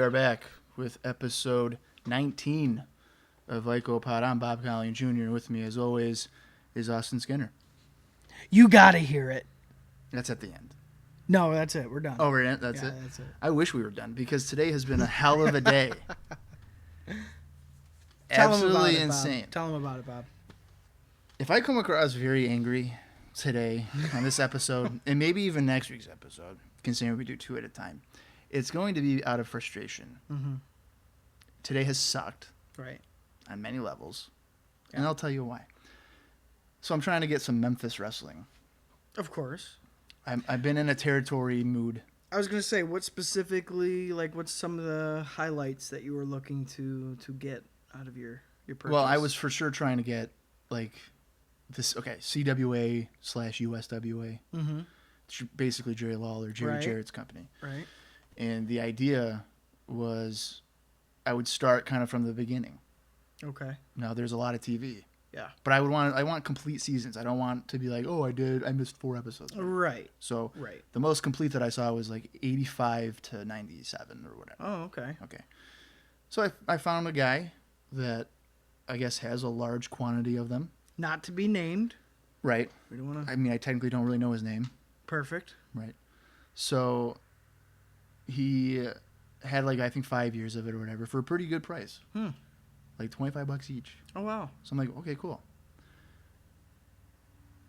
are back with episode 19 of ICOPod. I'm Bob Collian Jr. and with me, as always, is Austin Skinner. You gotta hear it. That's at the end. No, that's it. We're done. Oh, we're in? That's it? That's it. I wish we were done because today has been a hell of a day. Absolutely insane. Tell them about it, Bob. If I come across very angry today on this episode, and maybe even next week's episode, considering we do 2 at a time, it's going to be out of frustration. Mm-hmm. Today has sucked. Right. On many levels. Yeah. And I'll tell you why. So I'm trying to get some Memphis wrestling. Of course. I've been in a territory mood. I was going to say, what specifically, like, what's some of the highlights that you were looking to get out of your purchase? Well, I was for sure trying to get, like, this, CWA / USWA. Mm-hmm. It's basically Jerry Lawler, Jerry Jarrett's company. Right. And the idea was I would start kind of from the beginning. Okay. Now, there's a lot of TV. Yeah. But I want complete seasons. I don't want to be like, I missed 4 episodes. Right. So right. The most complete that I saw was like 85 to 97 or whatever. Oh, okay. Okay. So I found a guy that I guess has a large quantity of them. Not to be named. Right. We don't want to. I mean, I technically don't really know his name. Perfect. Right. So he had like, I think 5 years of it or whatever for a pretty good price. Like $25 each. Oh, wow. So I'm like, okay, cool.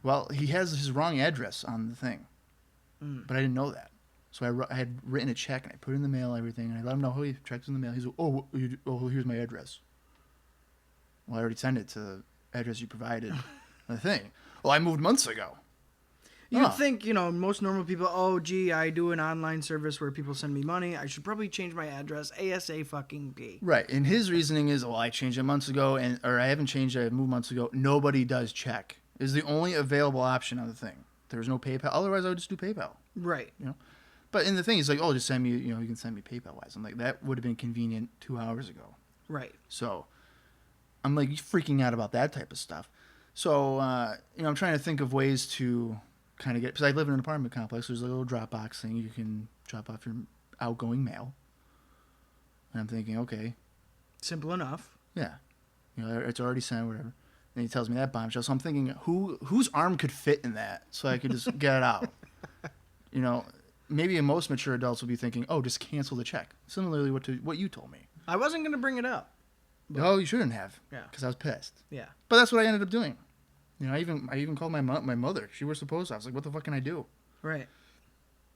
Well, he has his wrong address on the thing. But I didn't know that. So I had written a check and I put it in the mail and everything. And I let him know, he check's in the mail. He's like, here's my address. Well, I already sent it to the address you provided. The thing. Well, I moved months ago. You'd think, most normal people, I do an online service where people send me money. I should probably change my address ASAP. Right. And his reasoning is, I changed it months ago, or I haven't changed it, I moved months ago. Nobody does check. Is the only available option on the thing. There's no PayPal. Otherwise, I would just do PayPal. Right. But in the thing, he's like, just send me, you can send me PayPal-wise. I'm like, that would have been convenient 2 hours ago. Right. So I'm like freaking out about that type of stuff. So, I'm trying to think of ways to kind of get, because I live in an apartment complex. There's a little drop box thing. You can drop off your outgoing mail. And I'm thinking, okay. Simple enough. Yeah. It's already sent, whatever. And he tells me that bombshell. So I'm thinking, whose arm could fit in that so I could just get it out? Maybe most mature adults will be thinking, just cancel the check. Similarly what you told me. I wasn't going to bring it up. But, you shouldn't have. Yeah. Because I was pissed. Yeah. But that's what I ended up doing. I even called my mother. She was supposed to. I was like, what the fuck can I do? Right.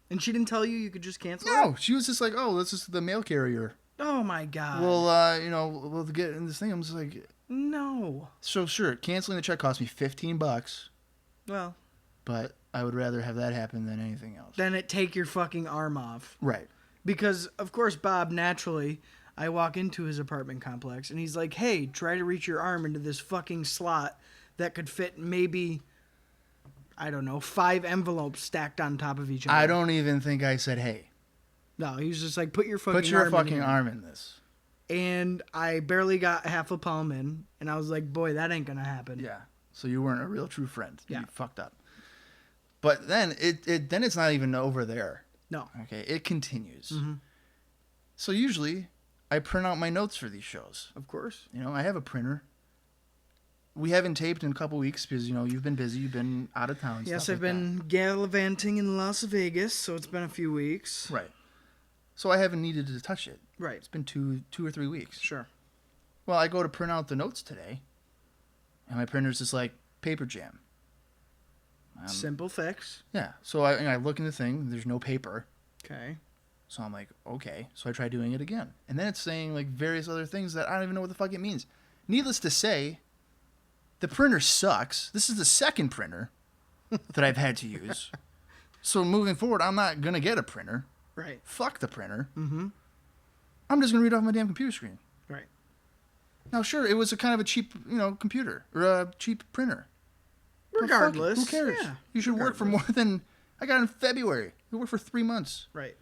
And she didn't tell you could just cancel it? No. She was just like, this is the mail carrier. Oh, my God. Well, we'll get in this thing. I'm just like... No. So, sure, canceling the check cost me $15. Well... But I would rather have that happen than anything else. Than it take your fucking arm off. Right. Because, of course, Bob, naturally... I walk into his apartment complex, and he's like, hey, try to reach your arm into this fucking slot that could fit maybe, 5 envelopes stacked on top of each other. I don't even think I said, hey. No, he was just like, put your fucking arm in this. And I barely got half a palm in, and I was like, boy, that ain't going to happen. Yeah. So you weren't a real true friend. Yeah. You fucked up. But then it's not even over there. No. Okay. It continues. Mm-hmm. So usually... I print out my notes for these shows. Of course. I have a printer. We haven't taped in a couple weeks because, you've been busy. You've been out of town. Yes, I've been gallivanting in Las Vegas, so it's been a few weeks. Right. So I haven't needed to touch it. Right. It's been two or 3 weeks. Sure. Well, I go to print out the notes today, and my printer's just like paper jam. Simple fix. Yeah. So I look in the thing. There's no paper. Okay. So I'm like, okay. So I try doing it again. And then it's saying like various other things that I don't even know what the fuck it means. Needless to say, the printer sucks. This is the second printer that I've had to use. So moving forward, I'm not going to get a printer. Right. Fuck the printer. Mm-hmm. I'm just going to read off my damn computer screen. Right. Now, sure, it was a kind of a cheap, computer or a cheap printer. Regardless. Who cares? Yeah. You should work for more than... I got it in February. You worked for 3 months. Right.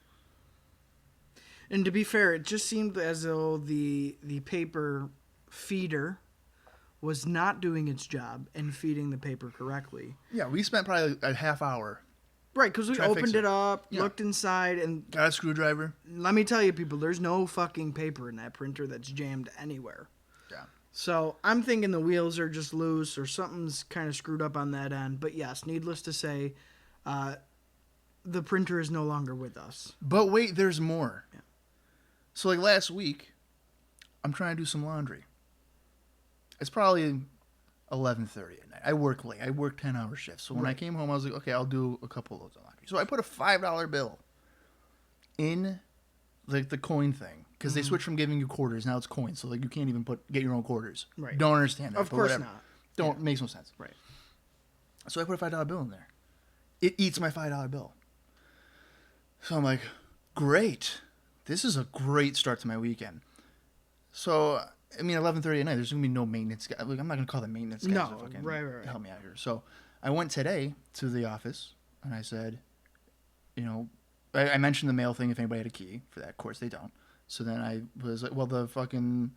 And to be fair, it just seemed as though the paper feeder was not doing its job and feeding the paper correctly. Yeah, we spent probably a half hour Right, because we Try to fix opened it up, Yeah. looked inside, and Got a screwdriver. let me tell you, people, there's no fucking paper in that printer that's jammed anywhere. Yeah. So I'm thinking the wheels are just loose or something's kind of screwed up on that end. But yes, needless to say, the printer is no longer with us. But wait, there's more. Yeah. So like last week, I'm trying to do some laundry. It's probably 11:30 at night. I work late. I work 10-hour shifts. So when I came home, I was like, okay, I'll do a couple of loads of laundry. So I put a $5 bill in like the coin thing because they switched from giving you quarters. Now it's coins. So like you can't even get your own quarters. Right. Don't understand that. Of but course whatever. not. Makes no sense. Right. So I put a $5 bill in there. It eats my $5 bill. So I'm like, great. This is a great start to my weekend. So, I mean, 11:30 at night, there's going to be no maintenance guy. Like, I'm not going to call the maintenance guys to fucking help me out here. So I went today to the office, and I said, you know, I mentioned the mail thing if anybody had a key for that. Of course, they don't. So then I was like, well, the fucking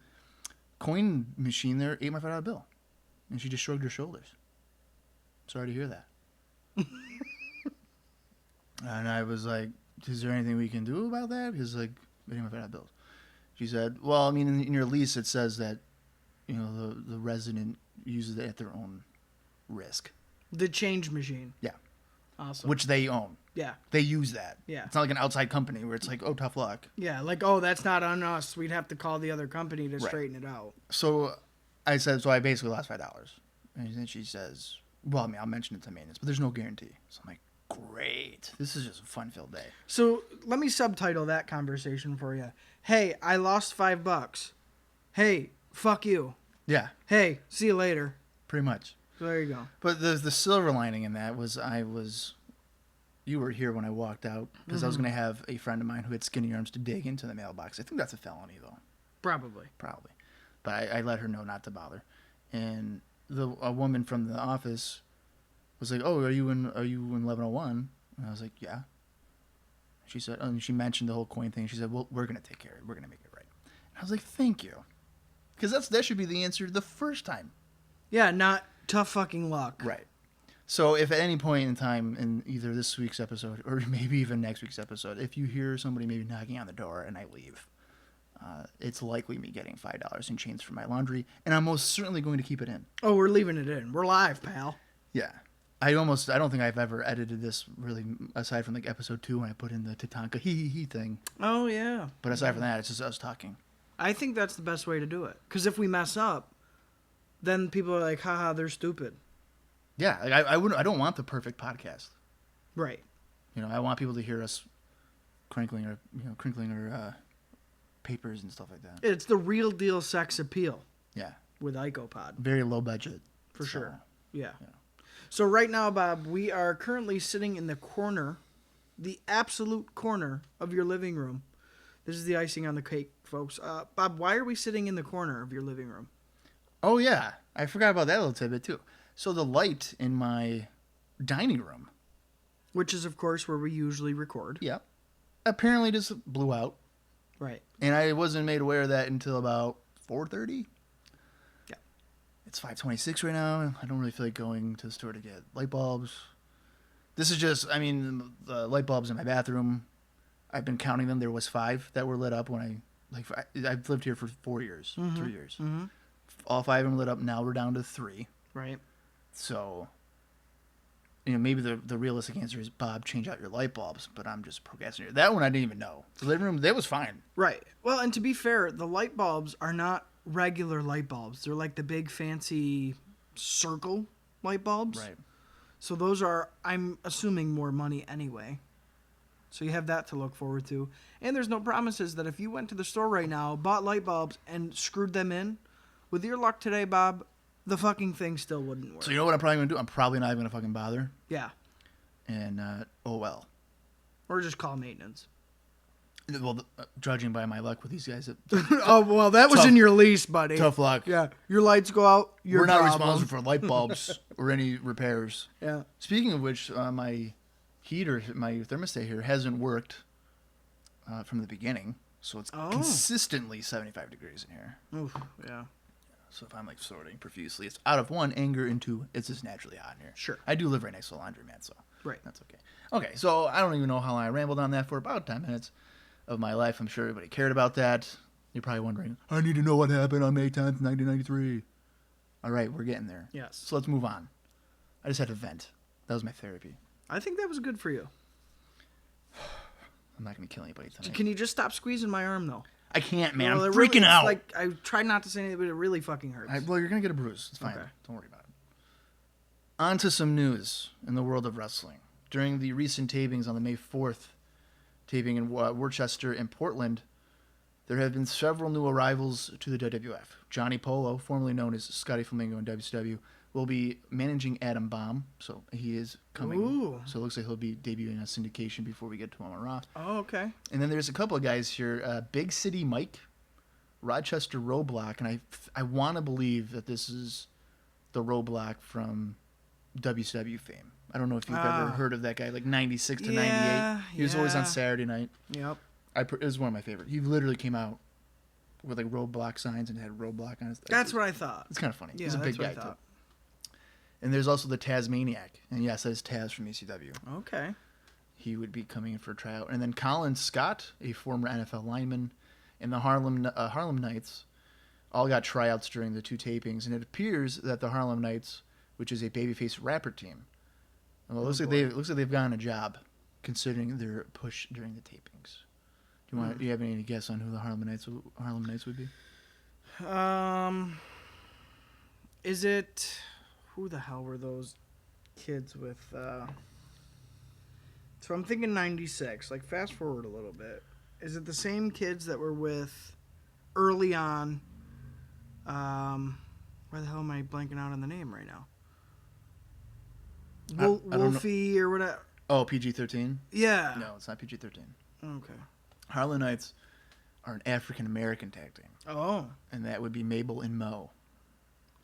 coin machine there ate my $5 bill. And she just shrugged her shoulders. Sorry to hear that. And I was like, is there anything we can do about that? Because, like, I didn't have bills. She said, well, I mean, in your lease, it says that, you know, the resident uses it at their own risk. The change machine. Yeah. Awesome. Which they own. Yeah. They use that. Yeah. It's not like an outside company where it's like, oh, tough luck. Yeah, like, oh, that's not on us. We'd have to call the other company to straighten it out. So I said, so I basically lost $5. And then she says, well, I mean, I'll mention it to maintenance, but there's no guarantee. So I'm like, great. This is just a fun-filled day. So let me subtitle that conversation for you. Hey, I lost $5. Hey, fuck you. Yeah. Hey, see you later. Pretty much. So there you go. But the silver lining in that was you were here when I walked out because I was going to have a friend of mine who had skinny arms to dig into the mailbox. I think that's a felony, though. Probably. But I let her know not to bother. And a woman from the office was like, "Oh, are you in 1101?" And I was like, "Yeah." She said, and she mentioned the whole coin thing. She said, "Well, we're gonna take care of it. We're gonna make it right." And I was like, "Thank you," because that should be the answer the first time. Yeah, not tough fucking luck. Right. So if at any point in time in either this week's episode or maybe even next week's episode, if you hear somebody maybe knocking on the door and I leave, it's likely me getting $5 in change for my laundry, and I'm most certainly going to keep it in. Oh, we're leaving it in. We're live, pal. Yeah. I don't think I've ever edited this really, aside from like episode 2 when I put in the Tatanka he thing. Oh, yeah. But aside from that, it's just us talking. I think that's the best way to do it. Because if we mess up, then people are like, haha, they're stupid. Yeah. Like I don't want the perfect podcast. Right. You know, I want people to hear us crinkling our papers and stuff like that. It's the real deal sex appeal. Yeah. With IcoPod. Very low budget. For sure. Yeah. So right now, Bob, we are currently sitting in the corner, the absolute corner of your living room. This is the icing on the cake, folks. Bob, why are we sitting in the corner of your living room? Oh, yeah. I forgot about that little tidbit, too. So the light in my dining room. Which is, of course, where we usually record. Yep. Apparently just blew out. Right. And I wasn't made aware of that until about 4:30. Yeah. It's 5:26 right now. I don't really feel like going to the store to get light bulbs. This is just, I mean, the light bulbs in my bathroom, I've been counting them. There was 5 that were lit up when I've lived here for 4 years, 3 years. Mm-hmm. All 5 of them lit up. Now we're down to 3. Right. So, you know, maybe the realistic answer is, Bob, change out your light bulbs, but I'm just procrastinating. That one I didn't even know. The living room, that was fine. Right. Well, and to be fair, the light bulbs are not regular light bulbs. They're like the big fancy circle light bulbs. Right. So those are, I'm assuming, more money anyway. So you have that to look forward to. And there's no promises that if you went to the store right now, bought light bulbs, and screwed them in, with your luck today, Bob, the fucking thing still wouldn't work. So you know what I'm probably going to do? I'm probably not even going to fucking bother. Yeah. And, oh well. Or just call maintenance. Well, judging by my luck with these guys, Oh, well, that was in your lease, buddy. tough luck. Yeah. Your lights go out, We're not responsible for light bulbs or any repairs. Yeah. Speaking of which, my heater, my thermostat here hasn't worked from the beginning. So it's consistently 75 degrees in here. Oof, yeah. So if I'm like sorting profusely, it's out of 1, anger, and 2, it's just naturally hot in here. Sure. I do live right next to a laundromat, so Right. That's okay. Okay, so I don't even know how long I rambled on that for. About 10 minutes of my life. I'm sure everybody cared about that. You're probably wondering, I need to know what happened on May 10th, 1993. All right, we're getting there. Yes. So let's move on. I just had to vent. That was my therapy. I think that was good for you. I'm not going to kill anybody tonight. Can you just stop squeezing my arm, though? I can't, man. Well, I'm it freaking really, out. Like, I tried not to say anything, but it really fucking hurts. Well, you're going to get a bruise. It's fine. Okay. Don't worry about it. On to some news in the world of wrestling. During the recent tapings on the May 4th taping in Worcester and Portland, there have been several new arrivals to the WWF. Johnny Polo, formerly known as Scotty Flamingo in WCW, will be managing Adam Bomb, so he is coming. Ooh. So it looks like he'll be debuting on syndication before we get to him on Raw. Oh, okay. And then there's a couple of guys here. Big City Mike, Rochester Roadblock, and I want to believe that this is the Roadblock from WCW fame. I don't know if you've ever heard of that guy, like 96 to 98. He was always on Saturday night. Yep. It was one of my favorites. He literally came out with like Roadblock signs and had Roadblock on his. That's what I thought. It's kind of funny. Yeah, He's a big guy too. And there's also the Tasmaniac, and yes, that is Taz from ECW. Okay. He would be coming in for a tryout. And then Colin Scott, a former NFL lineman, and the Harlem Knights all got tryouts during the two tapings. And it appears that the Harlem Knights, which is a babyface rapper team, well, it looks like they've gotten a job, considering their push during the tapings. Do you have any guess on who the Harlem Knights would be? Is it who the hell were those kids with? So I'm thinking 96. Like fast forward a little bit. Is it the same kids that were with early on? Why the hell am I blanking out on the name right now? Wolfie or whatever. Oh, PG-13? Yeah. No, it's not PG-13. Okay. Harlem Knights are an African-American tag team. Oh. And that would be Mabel and Mo.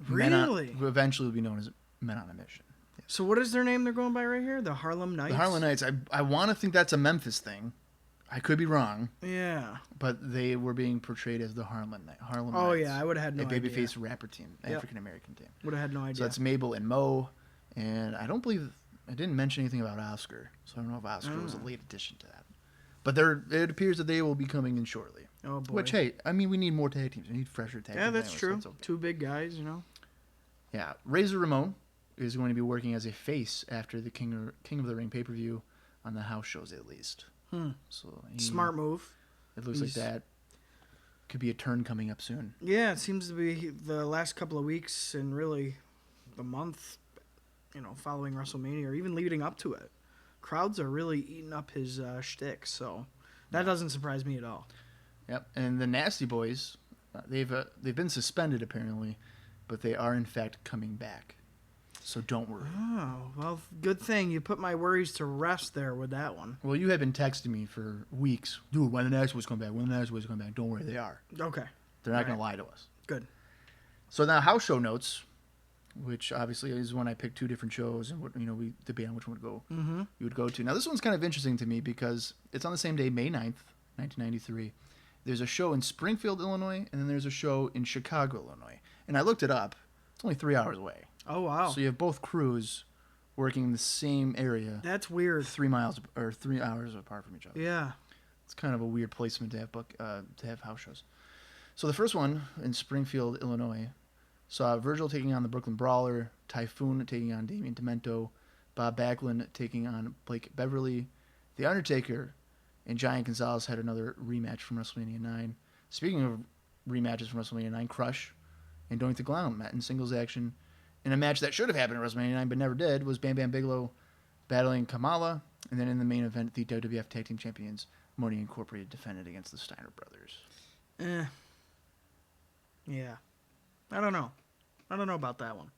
Really? Who eventually will be known as Men on a Mission. Yes. So what is their name they're going by right here? The Harlem Knights? The Harlem Knights. I want to think that's a Memphis thing. I could be wrong. Yeah. But they were being portrayed as the Harlem Knights. Oh, yeah. I would have had no idea. A babyface rapper team. African-American team. Would have had no idea. So that's Mabel and Mo. And I don't believe... I didn't mention anything about Oscar. So I don't know if Oscar was a late addition to that. But it appears that they will be coming in shortly. Oh, boy. Which, hey, I mean, we need more tag teams. We need fresher tag teams. Yeah, that's anyway, true. So okay. Two big guys, you know. Yeah. Razor Ramon is going to be working as a face after the King of the Ring pay-per-view on the house shows, at least. So Smart move. It looks like that could be a turn coming up soon. Yeah, it seems to be the last couple of weeks and really the month, following WrestleMania or even leading up to it. Crowds are really eating up his shtick, so that doesn't surprise me at all. Yep, and the Nasty Boys, they've been suspended apparently, but they are in fact coming back. So don't worry. Oh, well, good thing you put my worries to rest there with that one. Well, you have been texting me for weeks. Dude, when the Nasty Boys come back, don't worry, they are. Okay. They're not going to lie to us. Good. So now house show notes, which obviously is when I picked two different shows and we debate on which one you would go to. Now this one's kind of interesting to me because it's on the same day, May 9th, 1993. There's a show in Springfield, Illinois, and then there's a show in Chicago, Illinois. And I looked it up. It's only 3 hours away. Oh, wow. So you have both crews working in the same area. That's weird. 3 hours apart from each other. Yeah. It's kind of a weird placement to have house shows. So the first one in Springfield, Illinois, saw Virgil taking on the Brooklyn Brawler, Typhoon taking on Damian Demento, Bob Backlund taking on Blake Beverly, The Undertaker, and Giant Gonzalez had another rematch from WrestleMania 9. Speaking of rematches from WrestleMania 9, Crush and Doink the Clown met in singles action in a match that should have happened at WrestleMania 9 but never did. Was Bam Bam Bigelow battling Kamala, and then in the main event, the WWF Tag Team Champions, Money Incorporated, defended against the Steiner Brothers. Yeah. I don't know about that one.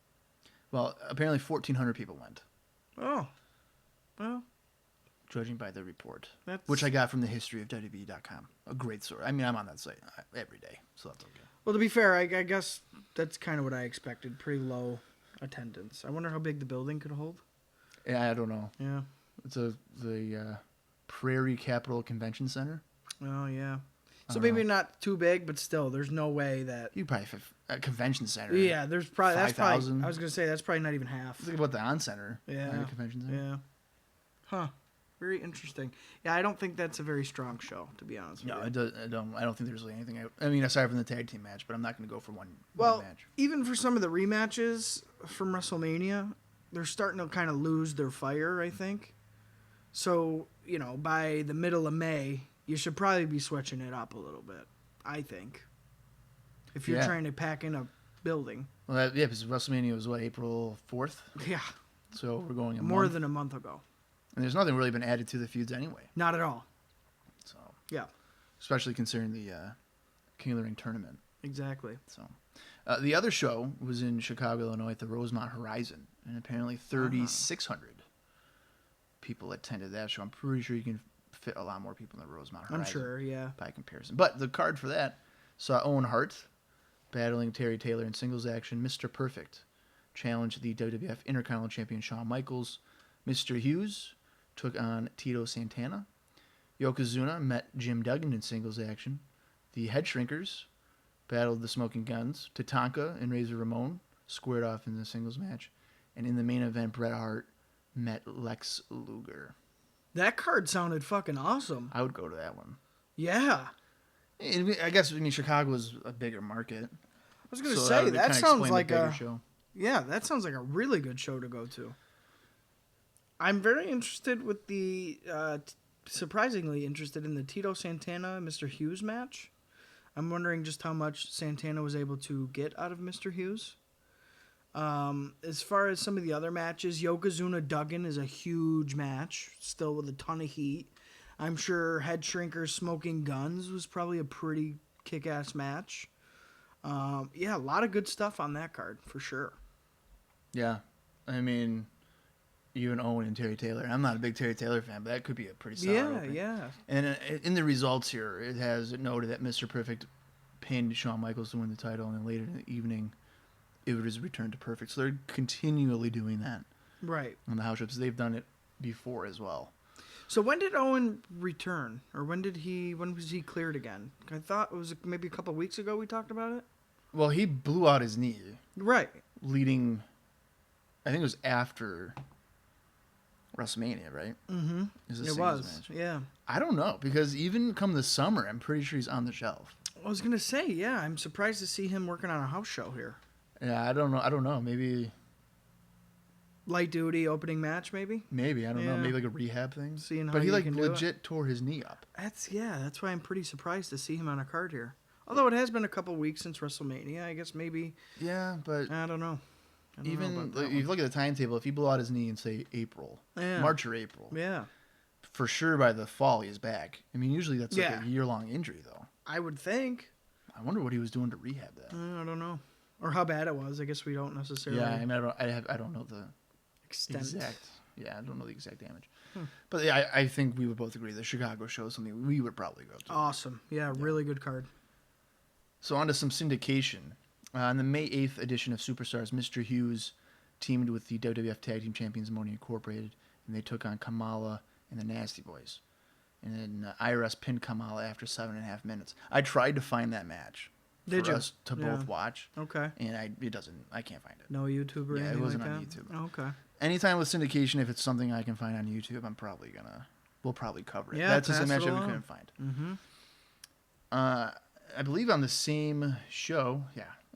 Well, apparently 1,400 people went. Oh. Well. Judging by the report, That's... which I got from the historyofwwe.com. A great source. I mean, I'm on that site every day, so that's okay. Well, to be fair, I guess that's kind of what I expected. Pretty low attendance. I wonder how big the building could hold. Yeah, I don't know. Yeah. It's the Prairie Capital Convention Center. Oh, yeah. So maybe not too big, but still, there's no way that... You probably have a convention center. Yeah, there's probably... 5,000. I was going to say, that's probably not even half. Think about the On Center. Yeah. Convention center. Yeah. Huh. Very interesting. Yeah, I don't think that's a very strong show, to be honest with No, you. I don't think there's really anything. I mean, aside from the tag team match, but I'm not going to go for one Well, match. even for some of the rematches from WrestleMania, they're starting to kind of lose their fire, I think. So, by the middle of May, you should probably be switching it up a little bit, I think. If you're trying to pack in a building. Well, because WrestleMania was, April 4th? Yeah. So we're going more than a month ago. And there's nothing really been added to the feuds anyway. Not at all. So yeah. Especially considering the King of the Ring tournament. Exactly. So the other show was in Chicago, Illinois at the Rosemont Horizon. And apparently 3,600 people attended that show. I'm pretty sure you can fit a lot more people in the Rosemont Horizon. I'm sure, yeah. By comparison. But the card for that saw Owen Hart battling Terry Taylor in singles action. Mr. Perfect challenged the WWF Intercontinental Champion Shawn Michaels. Mr. Hughes took on Tito Santana. Yokozuna met Jim Duggan in singles action. The Head Shrinkers battled the Smoking Guns. Tatanka and Razor Ramon squared off in the singles match. And in the main event, Bret Hart met Lex Luger. That card sounded fucking awesome. I would go to that one. Yeah. I guess Chicago is a bigger market. I was going to say, that sounds like a show. Yeah, that sounds like a really good show to go to. I'm very interested with the, surprisingly interested in the Tito Santana Mr. Hughes match. I'm wondering just how much Santana was able to get out of Mr. Hughes. As far as some of the other matches, Yokozuna Duggan is a huge match, still with a ton of heat. I'm sure Head Shrinkers Smoking Guns was probably a pretty kick-ass match. Yeah, a lot of good stuff on that card, for sure. Yeah. I mean, even Owen and Terry Taylor. I'm not a big Terry Taylor fan, but that could be a pretty solid opening. Yeah. And in the results here, it has noted that Mr. Perfect pinned Shawn Michaels to win the title, and then later in the evening, it was returned to Perfect. So they're continually doing that. Right. On the house shows. They've done it before as well. So when did Owen return? Or when was he cleared again? I thought it was maybe a couple of weeks ago we talked about it. Well, he blew out his knee. Right. Leading, I think it was after WrestleMania, right? Mm-hmm. It was, yeah. I don't know, because even come the summer, I'm pretty sure he's on the shelf. I was going to say, yeah, I'm surprised to see him working on a house show here. Yeah, I don't know. Maybe light duty opening match, maybe? Maybe, I don't know. Maybe like a rehab thing. Seeing how but he can legit tore his knee up. That's why I'm pretty surprised to see him on a card here. Although it has been a couple weeks since WrestleMania, I guess maybe. Yeah, but I don't know. Even if you look at the timetable, if he blew out his knee in say April, March or April, for sure by the fall he's back. I mean, usually that's like a year-long injury, though. I would think. I wonder what he was doing to rehab that. I don't know, or how bad it was. I guess we don't necessarily. Yeah, I mean, I don't know the extent. I don't know the exact damage. But yeah, I think we would both agree the Chicago show is something we would probably go to. Awesome. Yeah, really good card. So on to some syndication. On the May 8th edition of Superstars, Mr. Hughes teamed with the WWF Tag Team Champions Money Incorporated, and they took on Kamala and the Nasty Boys. And then IRS pinned Kamala after 7.5 minutes. I tried to find that match for us to both watch. Okay. And I can't find it. No YouTube or anything it wasn't like on that? YouTube. Okay. Anytime with syndication, if it's something I can find on YouTube, we'll probably cover it. Yeah, that's just a match that we couldn't find. Mm-hmm. I believe on the same show,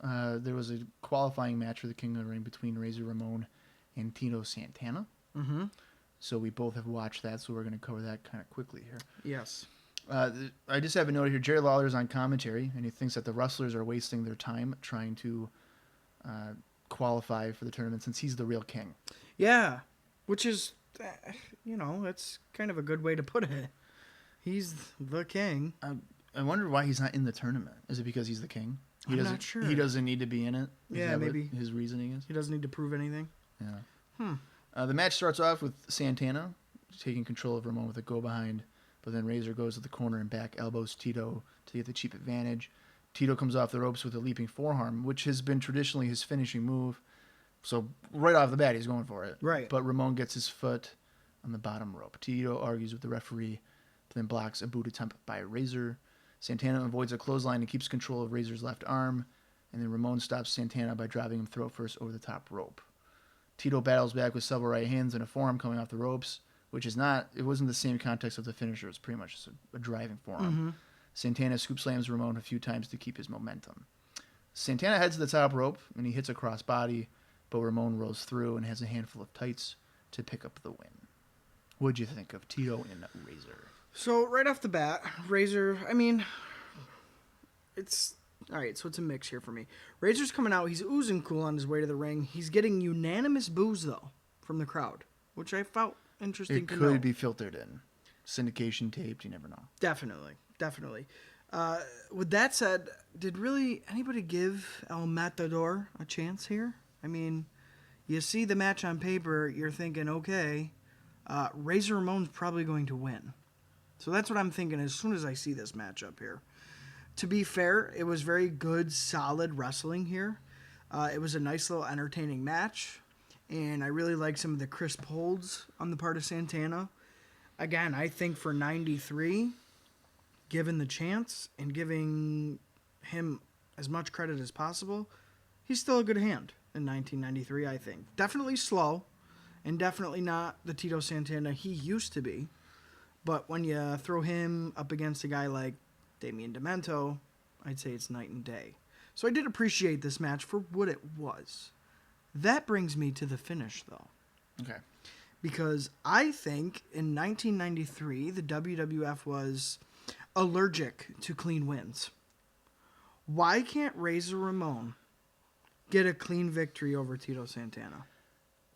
there was a qualifying match for the King of the Ring between Razor Ramon and Tito Santana. Mm-hmm. So we both have watched that, so we're going to cover that kind of quickly here. Yes. I just have a note here. Jerry Lawler's on commentary, and he thinks that the wrestlers are wasting their time trying to qualify for the tournament since he's the real king. Yeah, which is, that's kind of a good way to put it. He's the king. I wonder why he's not in the tournament. Is it because he's the king? I'm not sure. He doesn't need to be in it? Yeah, maybe. What his reasoning is? He doesn't need to prove anything? Yeah. The match starts off with Santana taking control of Ramon with a go-behind, but then Razor goes to the corner and back elbows Tito to get the cheap advantage. Tito comes off the ropes with a leaping forearm, which has been traditionally his finishing move. So right off the bat, he's going for it. Right. But Ramon gets his foot on the bottom rope. Tito argues with the referee, but then blocks a boot attempt by Razor. Santana avoids a clothesline and keeps control of Razor's left arm, and then Ramon stops Santana by driving him throat first over the top rope. Tito battles back with several right hands and a forearm coming off the ropes, which is not. It wasn't the same context of the finisher. It's pretty much just a driving forearm. Santana scoop slams Ramon a few times to keep his momentum. Santana heads to the top rope and he hits a crossbody, but Ramon rolls through and has a handful of tights to pick up the win. What'd you think of Tito and Razor? So right off the bat, Razor, I mean, it's all right. So it's a mix here for me. Razor's coming out. He's oozing cool on his way to the ring. He's getting unanimous boos though from the crowd, which I felt interesting. It could be filtered in, syndication taped. You never know. Definitely. With that said, did really anybody give El Matador a chance here? I mean, you see the match on paper, you're thinking, okay, Razor Ramon's probably going to win. So that's what I'm thinking as soon as I see this matchup here. To be fair, it was very good, solid wrestling here. It was a nice little entertaining match, and I really like some of the crisp holds on the part of Santana. Again, I think for 93, given the chance and giving him as much credit as possible, he's still a good hand in 1993, I think. Definitely slow, and definitely not the Tito Santana he used to be. But when you throw him up against a guy like Damian Demento, I'd say it's night and day. So I did appreciate this match for what it was. That brings me to the finish, though. Okay. Because I think in 1993, the WWF was allergic to clean wins. Why can't Razor Ramon get a clean victory over Tito Santana?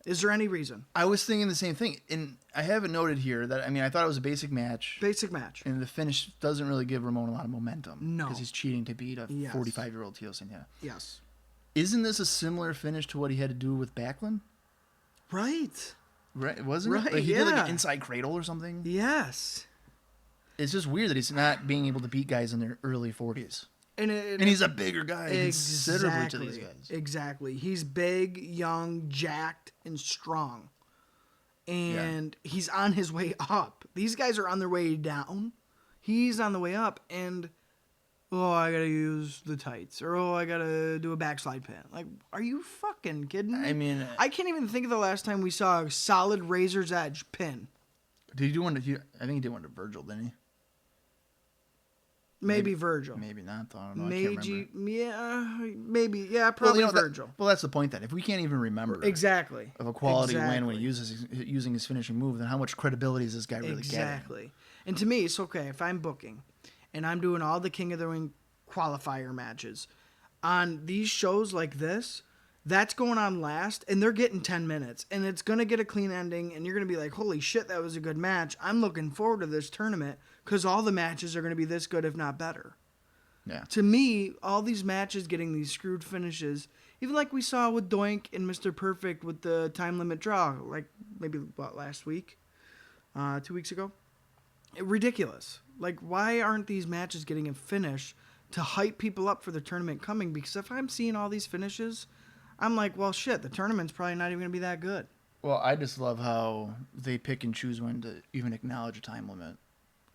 Is there any reason? I was thinking the same thing, and I have it noted here that, I mean, I thought it was a basic match. And the finish doesn't really give Ramon a lot of momentum. No. Because he's cheating to beat a 45-year-old Tito Santana. Yes. Isn't this a similar finish to what he had to do with Backlund? Right. Wasn't it? Like he did like an inside cradle or something? Yes. It's just weird that he's not being able to beat guys in their early 40s. And he's a bigger guy considerably to these guys. Exactly. He's big, young, jacked, and strong. And he's on his way up. These guys are on their way down. He's on the way up. And, I got to use the tights. Or, I got to do a backslide pin. Like, are you fucking kidding me? I mean... I can't even think of the last time we saw a solid Razor's Edge pin. Did he do one to... I think he did one to Virgil, didn't he? Maybe Virgil. Maybe not, though. I don't know. I can't remember. Maybe. Yeah, probably Virgil. That's the point then. If we can't even remember of a quality win when he uses using his finishing move, then how much credibility is this guy really getting? Exactly. And to me, it's okay if I'm booking and I'm doing all the King of the Ring qualifier matches on these shows like this. That's going on last, and they're getting 10 minutes, and it's going to get a clean ending, and you're going to be like, holy shit, that was a good match. I'm looking forward to this tournament because all the matches are going to be this good, if not better. Yeah. To me, all these matches getting these screwed finishes, even like we saw with Doink and Mr. Perfect with the time limit draw, like maybe, last week? 2 weeks ago? Ridiculous. Like, why aren't these matches getting a finish to hype people up for the tournament coming? Because if I'm seeing all these finishes... I'm like, well, shit, the tournament's probably not even going to be that good. Well, I just love how they pick and choose when to even acknowledge a time limit.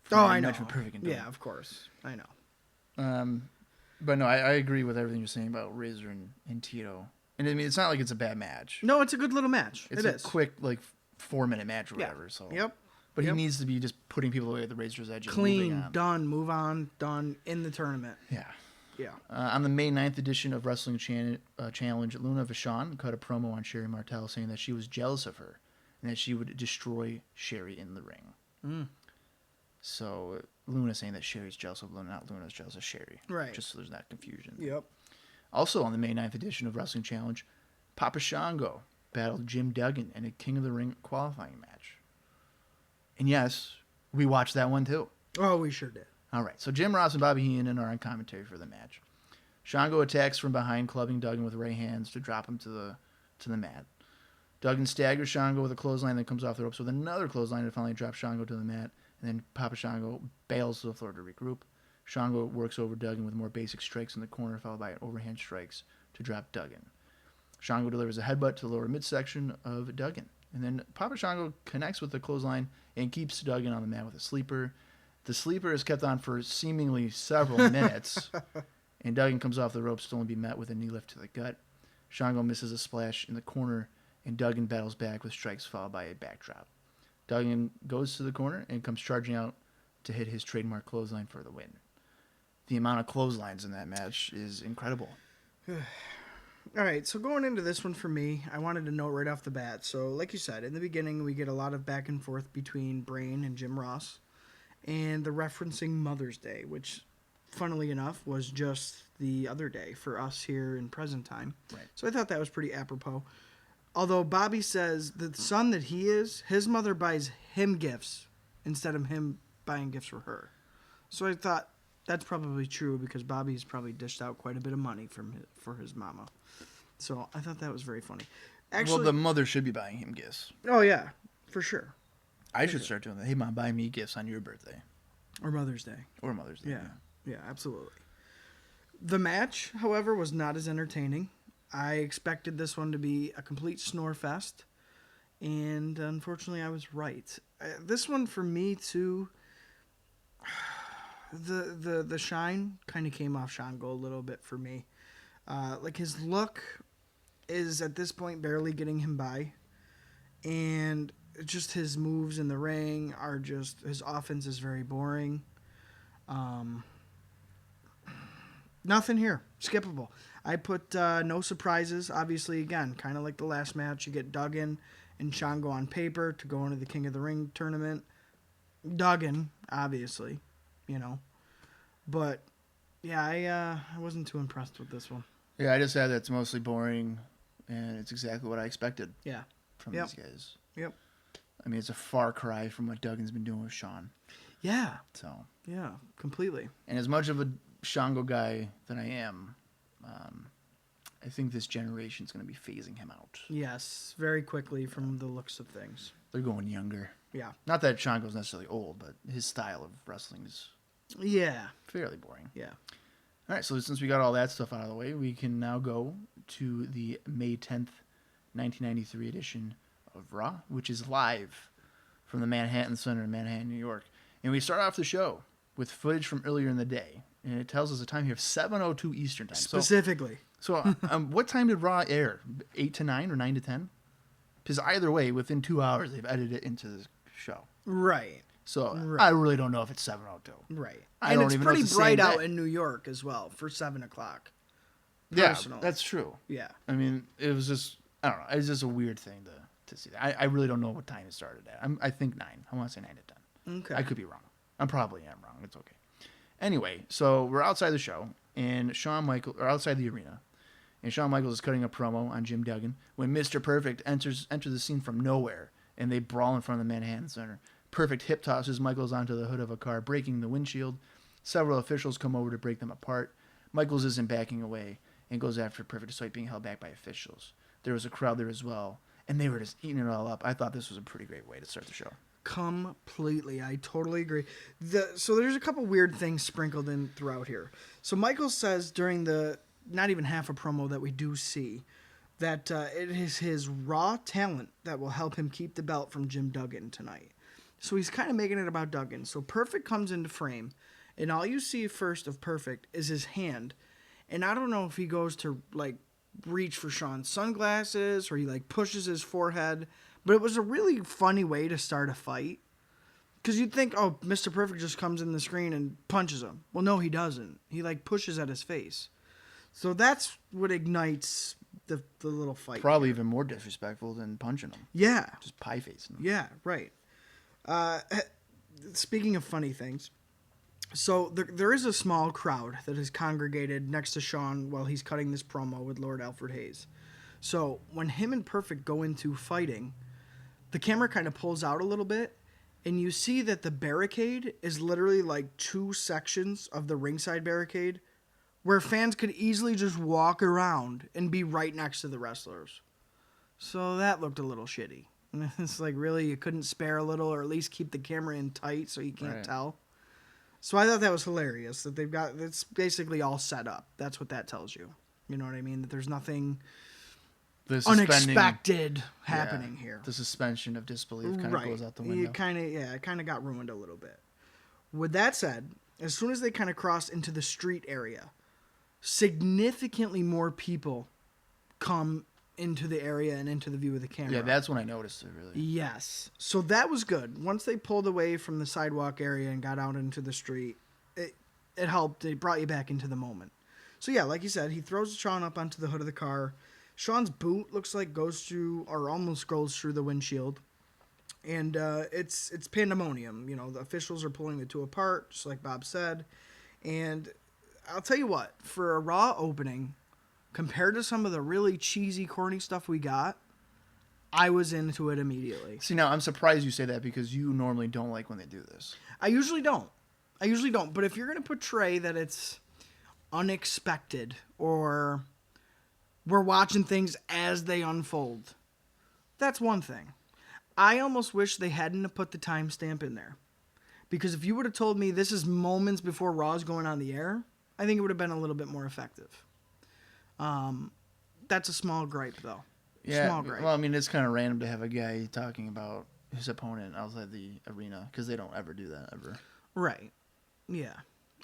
I know. Yeah, of course. I know. But no, I agree with everything you're saying about Razor and Tito. And I mean, it's not like it's a bad match. No, it's a good little match. It's a quick, 4-minute match or whatever. Yeah. So. Yep. But he needs to be just putting people away at the Razor's Edge. Clean, done, move on, done in the tournament. Yeah. Yeah. On the May 9th edition of Wrestling Challenge, Luna Vachon cut a promo on Sherry Martel saying that she was jealous of her and that she would destroy Sherry in the ring. So Luna saying that Sherry's jealous of Luna, not Luna's jealous of Sherry. Right. Just so there's not confusion. Yep. Also on the May 9th edition of Wrestling Challenge, Papa Shango battled Jim Duggan in a King of the Ring qualifying match. And yes, we watched that one too. Oh, we sure did. All right, so Jim Ross and Bobby Heenan are on commentary for the match. Shango attacks from behind, clubbing Duggan with right hands to drop him to the mat. Duggan staggers Shango with a clothesline, then comes off the ropes with another clothesline to finally drop Shango to the mat. And then Papa Shango bails to the floor to regroup. Shango works over Duggan with more basic strikes in the corner, followed by overhand strikes to drop Duggan. Shango delivers a headbutt to the lower midsection of Duggan. And then Papa Shango connects with the clothesline and keeps Duggan on the mat with a sleeper. The sleeper is kept on for seemingly several minutes, and Duggan comes off the ropes to only be met with a knee lift to the gut. Shango misses a splash in the corner, and Duggan battles back with strikes followed by a backdrop. Duggan goes to the corner and comes charging out to hit his trademark clothesline for the win. The amount of clotheslines in that match is incredible. All right, so going into this one for me, I wanted to note right off the bat. So, like you said, in the beginning, we get a lot of back and forth between Brain and Jim Ross, and the referencing Mother's Day, which, funnily enough, was just the other day for us here in present time. Right. So I thought that was pretty apropos. Although Bobby says the son that he is, his mother buys him gifts instead of him buying gifts for her. So I thought that's probably true because Bobby's probably dished out quite a bit of money for his mama. So I thought that was very funny. Actually, Well, the mother should be buying him gifts. oh yeah, for sure. I should start doing that. Hey, Mom, buy me gifts on your birthday. Or Mother's Day. Or Mother's Day. Yeah, absolutely. The match, however, was not as entertaining. I expected this one to be a complete snore fest, and unfortunately I was right. This one for me too, the shine kind of came off Shawn a little bit for me. Like his look is at this point barely getting him by, and just his moves in the ring are just, his offense is very boring. Nothing here. Skippable. I put no surprises. Obviously, again, kind of like the last match, you get Duggan and Shawn on paper to go into the King of the Ring tournament. Duggan, obviously, you know. But, yeah, I wasn't too impressed with this one. Yeah, I just said it's mostly boring, and it's exactly what I expected from these guys. Yep. I mean, it's a far cry from what Duggan's been doing with Shawn. Yeah. So. Yeah, completely. And as much of a Shango guy that I am, I think this generation's going to be phasing him out. Yes, very quickly from the looks of things. They're going younger. Yeah. Not that Shango's necessarily old, but his style of wrestling is fairly boring. Yeah. All right, so since we got all that stuff out of the way, we can now go to the May 10th, 1993 edition of Raw, which is live from the Manhattan Center in Manhattan, New York. And we start off the show with footage from earlier in the day. And it tells us a time here of 7:02 Eastern time. Specifically. So what time did Raw air? 8 to 9 or 9 to 10? Because either way, within 2 hours, they've edited it into the show. Right. So I really don't know if it's 7:02. Right. I and don't it's even know pretty if it's the bright same out day. in New York as well for 7 o'clock. Yeah, Personally. that's true. Yeah. I mean, it was just, I don't know. It's just a weird thing to see. I really don't know what time it started at. I think 9. I want to say 9 to 10. Okay. I could be wrong. I probably am wrong. It's okay. Anyway, so we're outside the show, and outside the arena, and Shawn Michaels is cutting a promo on Jim Duggan when Mr. Perfect enters the scene from nowhere, and they brawl in front of the Manhattan Center. Perfect hip tosses Michaels onto the hood of a car, breaking the windshield. Several officials come over to break them apart. Michaels isn't backing away and goes after Perfect despite being held back by officials. There was a crowd there as well, and they were just eating it all up. I thought this was a pretty great way to start the show. Completely. I totally agree. So there's a couple weird things sprinkled in throughout here. So Michael says during the not even half a promo that we do see that it is his raw talent that will help him keep the belt from Jim Duggan tonight. So he's kind of making it about Duggan. So Perfect comes into frame, and all you see first of Perfect is his hand. And I don't know if he goes to like reach for Shawn's sunglasses or he like pushes his forehead. But it was a really funny way to start a fight. Because you'd think, oh, Mr. Perfect just comes in the screen and punches him. Well, no, he doesn't. He, like, pushes at his face. So that's what ignites the little fight. Probably even more disrespectful than punching him. Yeah. Just pie-facing him. Yeah, right. Speaking of funny things, so there is a small crowd that is congregated next to Shawn while he's cutting this promo with Lord Alfred Hayes. So when him and Perfect go into fighting, the camera kind of pulls out a little bit, and you see that the barricade is literally like 2 sections of the ringside barricade where fans could easily just walk around and be right next to the wrestlers. So that looked a little shitty. It's like, really, you couldn't spare a little or at least keep the camera in tight so you can't tell? So I thought that was hilarious that it's basically all set up. That's what that tells you. You know what I mean? That there's nothing unexpected happening here. The suspension of disbelief kind of goes out the window. It kind of got ruined a little bit. With that said, as soon as they kind of cross into the street area, significantly more people come into the area and into the view of the camera. Yeah, that's when I noticed it, really. Yes. So that was good. Once they pulled away from the sidewalk area and got out into the street, it helped. It brought you back into the moment. So, yeah, like you said, he throws Shawn up onto the hood of the car. Shawn's boot looks like goes through, or almost goes through the windshield. And it's pandemonium. You know, the officials are pulling the two apart, just like Bob said. And I'll tell you what, for a Raw opening, compared to some of the really cheesy, corny stuff we got, I was into it immediately. See, now I'm surprised you say that because you normally don't like when they do this. I usually don't. But if you're going to portray that it's unexpected or we're watching things as they unfold, that's one thing. I almost wish they hadn't have put the timestamp in there. Because if you would have told me this is moments before Raw's going on the air, I think it would have been a little bit more effective. That's a small gripe, though. Yeah, small gripe. Well, I mean, it's kind of random to have a guy talking about his opponent outside the arena because they don't ever do that, ever. Right. Yeah.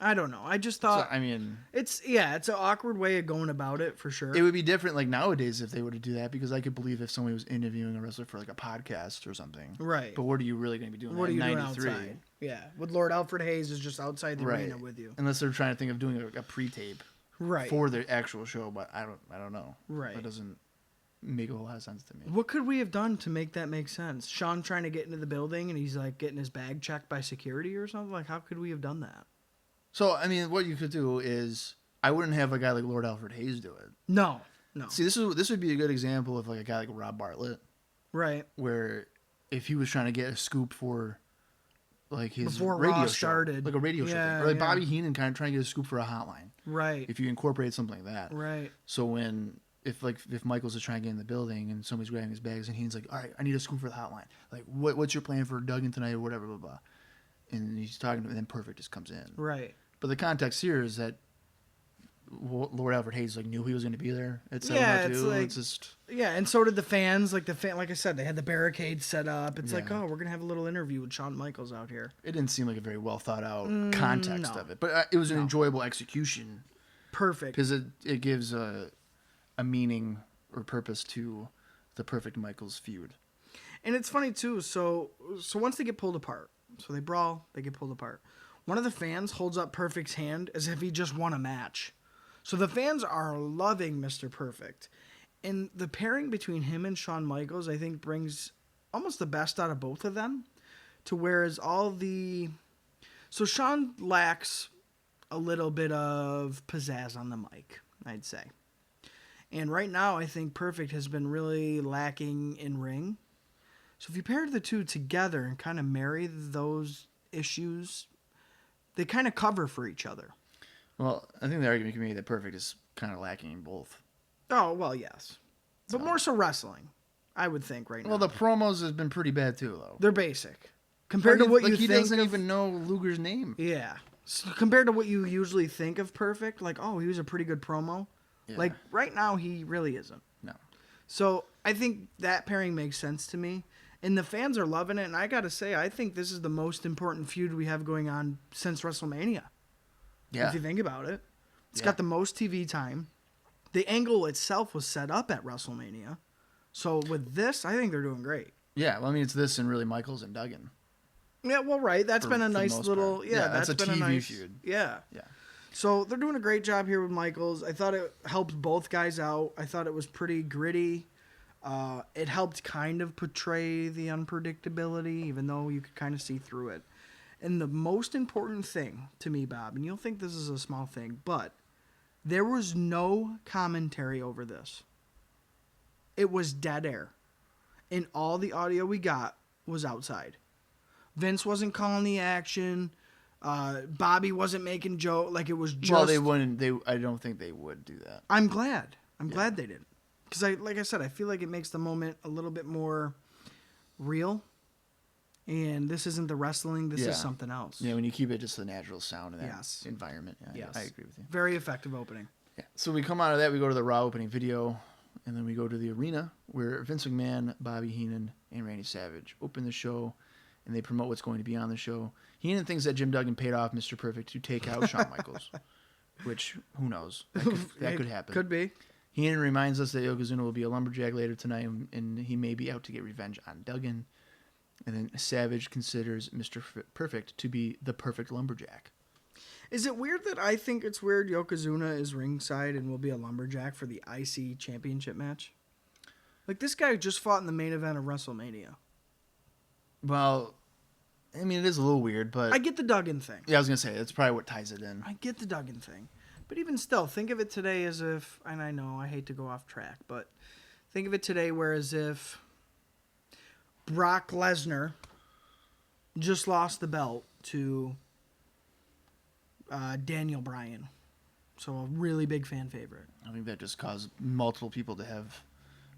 I don't know. I just thought... So, I mean... It's an awkward way of going about it, for sure. It would be different, like, nowadays if they were to do that because I could believe if somebody was interviewing a wrestler for, like, a podcast or something. Right. But what are you really going to be doing What are you doing 93? outside? Yeah. With Lord Alfred Hayes is just outside the arena with you. Unless they're trying to think of doing a pre-tape. Right. For the actual show, but I don't know. Right. That doesn't make a whole lot of sense to me. What could we have done to make that make sense? Shawn trying to get into the building and he's like getting his bag checked by security or something? Like, how could we have done that? So, I mean, what you could do is I wouldn't have a guy like Lord Alfred Hayes do it. No. See, this would be a good example of like a guy like Rob Bartlett. Right. Where if he was trying to get a scoop for like his Before radio Raw show, started. like a radio show thing. Or like Bobby Heenan kind of trying to get a scoop for a hotline. Right. If you incorporate something like that. Right. So if Michaels is trying to get in the building and somebody's grabbing his bags and Heenan's like, all right, I need a scoop for the hotline. Like, what's your plan for Duggan tonight or whatever, blah, blah. And he's talking to him and then Perfect just comes in. Right. But the context here is that Lord Alfred Hayes like knew he was going to be there at 7:02. It's just and so did the fans. Like like I said, they had the barricade set up. It's like, oh, we're gonna have a little interview with Shawn Michaels out here. It didn't seem like a very well thought out context of it, but it was an enjoyable execution. Perfect, because it gives a meaning or purpose to the Perfect Michaels feud. And it's funny too. So once they get pulled apart, so they brawl, they get pulled apart. One of the fans holds up Perfect's hand as if he just won a match. So the fans are loving Mr. Perfect. And the pairing between him and Shawn Michaels, I think, brings almost the best out of both of them. To whereas So Shawn lacks a little bit of pizzazz on the mic, I'd say. And right now, I think Perfect has been really lacking in ring. So if you pair the two together and kind of marry those issues, they kind of cover for each other. Well, I think the argument can be that Perfect is kind of lacking in both. Oh, well, yes. But more so wrestling, I would think, right now. Well, the promos has been pretty bad, too, though. They're basic. Compared to what you think he doesn't even know Luger's name. Yeah. So compared to what you usually think of Perfect, like, oh, he was a pretty good promo. Yeah. Like, right now, he really isn't. No. So I think that pairing makes sense to me. And the fans are loving it. And I got to say, I think this is the most important feud we have going on since WrestleMania. Yeah. If you think about it. It's got the most TV time. The angle itself was set up at WrestleMania. So with this, I think they're doing great. Yeah. Well, I mean, it's this and really Michaels and Duggan. Yeah, well, right. That's been a nice little... Part. Yeah, that's been a TV feud. Yeah. Yeah. So they're doing a great job here with Michaels. I thought it helped both guys out. I thought it was pretty gritty. It helped kind of portray the unpredictability, even though you could kind of see through it. And the most important thing to me, Bob, and you'll think this is a small thing, but there was no commentary over this. It was dead air. And all the audio we got was outside. Vince wasn't calling the action. Bobby wasn't making joke. Like, it was just... Well, they wouldn't. I don't think they would do that. I'm glad. I'm glad they didn't. Because, like I said, I feel like it makes the moment a little bit more real. And this isn't the wrestling. This is something else. Yeah, when you keep it just the natural sound in that environment. Yeah, I agree with you. Very effective opening. Yeah. So we come out of that, we go to the Raw opening video, and then we go to the arena where Vince McMahon, Bobby Heenan, and Randy Savage open the show, and they promote what's going to be on the show. Heenan thinks that Jim Duggan paid off Mr. Perfect to take out Shawn Michaels, which, who knows? That could happen. Could be. Heenan reminds us that Yokozuna will be a lumberjack later tonight, and he may be out to get revenge on Duggan. And then Savage considers Mr. Perfect to be the perfect lumberjack. Is it weird that I think it's weird Yokozuna is ringside and will be a lumberjack for the IC championship match? Like, this guy just fought in the main event of WrestleMania. Well, I mean, it is a little weird, but... I get the Duggan thing. Yeah, I was going to say, that's probably what ties it in. I get the Duggan thing. But even still, think of it today as if... And I know, I hate to go off track, but think of it today whereas if Brock Lesnar just lost the belt to Daniel Bryan. So a really big fan favorite. I think that just caused multiple people to have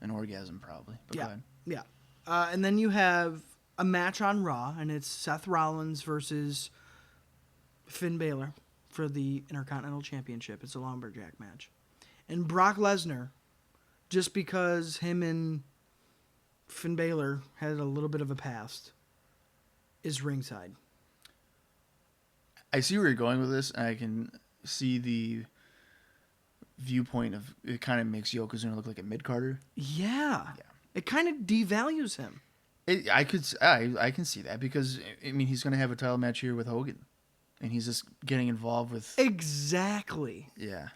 an orgasm, probably. But go ahead. Yeah. And then you have a match on Raw, and it's Seth Rollins versus Finn Balor for the Intercontinental Championship. It's a lumberjack match. And Brock Lesnar, just because him and Finn Balor had a little bit of a past, is ringside. I see where you're going with this, and I can see the viewpoint of it kind of makes Yokozuna look like a mid-carder. Yeah. It kind of devalues him. I can see that because, I mean, he's going to have a title match here with Hogan, and he's just getting involved with... Exactly. Yeah.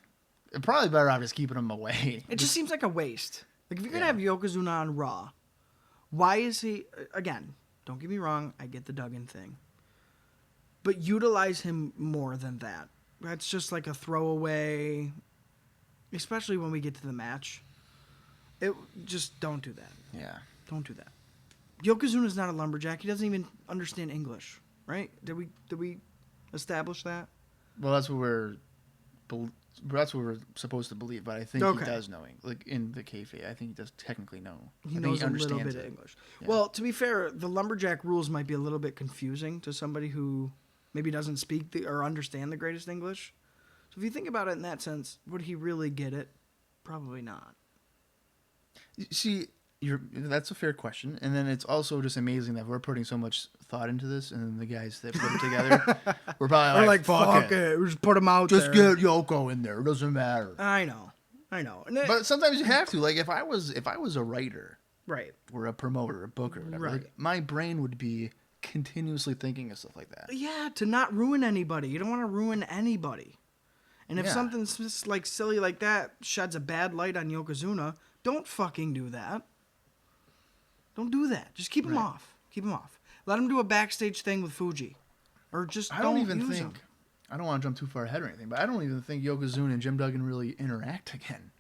Probably better off just keeping him away. It just seems like a waste. Like, if you're going to have Yokozuna on Raw, why is he... Again, don't get me wrong, I get the Duggan thing. But utilize him more than that. That's just like a throwaway, especially when we get to the match. Just don't do that. Yeah. Don't do that. Yokozuna's not a lumberjack. He doesn't even understand English, right? Did we establish that? Well, that's what we're supposed to believe, but I think he does know, like in the kayfabe. I think he does technically know. He knows a little bit of English. Yeah. Well, to be fair, the lumberjack rules might be a little bit confusing to somebody who maybe doesn't speak or understand the greatest English. So if you think about it in that sense, would he really get it? Probably not. See, that's a fair question, and then it's also just amazing that we're putting so much thought into this, and then the guys that put it together, we're probably like, fuck it. We just put him out just there. Just get Yoko in there. It doesn't matter. I know. But sometimes you have to. Like if I was a writer, right, or a promoter, a booker, whatever, right, like, my brain would be continuously thinking of stuff like that. Yeah, to not ruin anybody. You don't want to ruin anybody. And if something's just like silly like that sheds a bad light on Yokozuna, don't fucking do that. Don't do that. Just keep him off. Keep him off. Let him do a backstage thing with Fuji. Or just don't even use him. I don't want to jump too far ahead or anything, but I don't even think Yokozuna and Jim Duggan really interact again,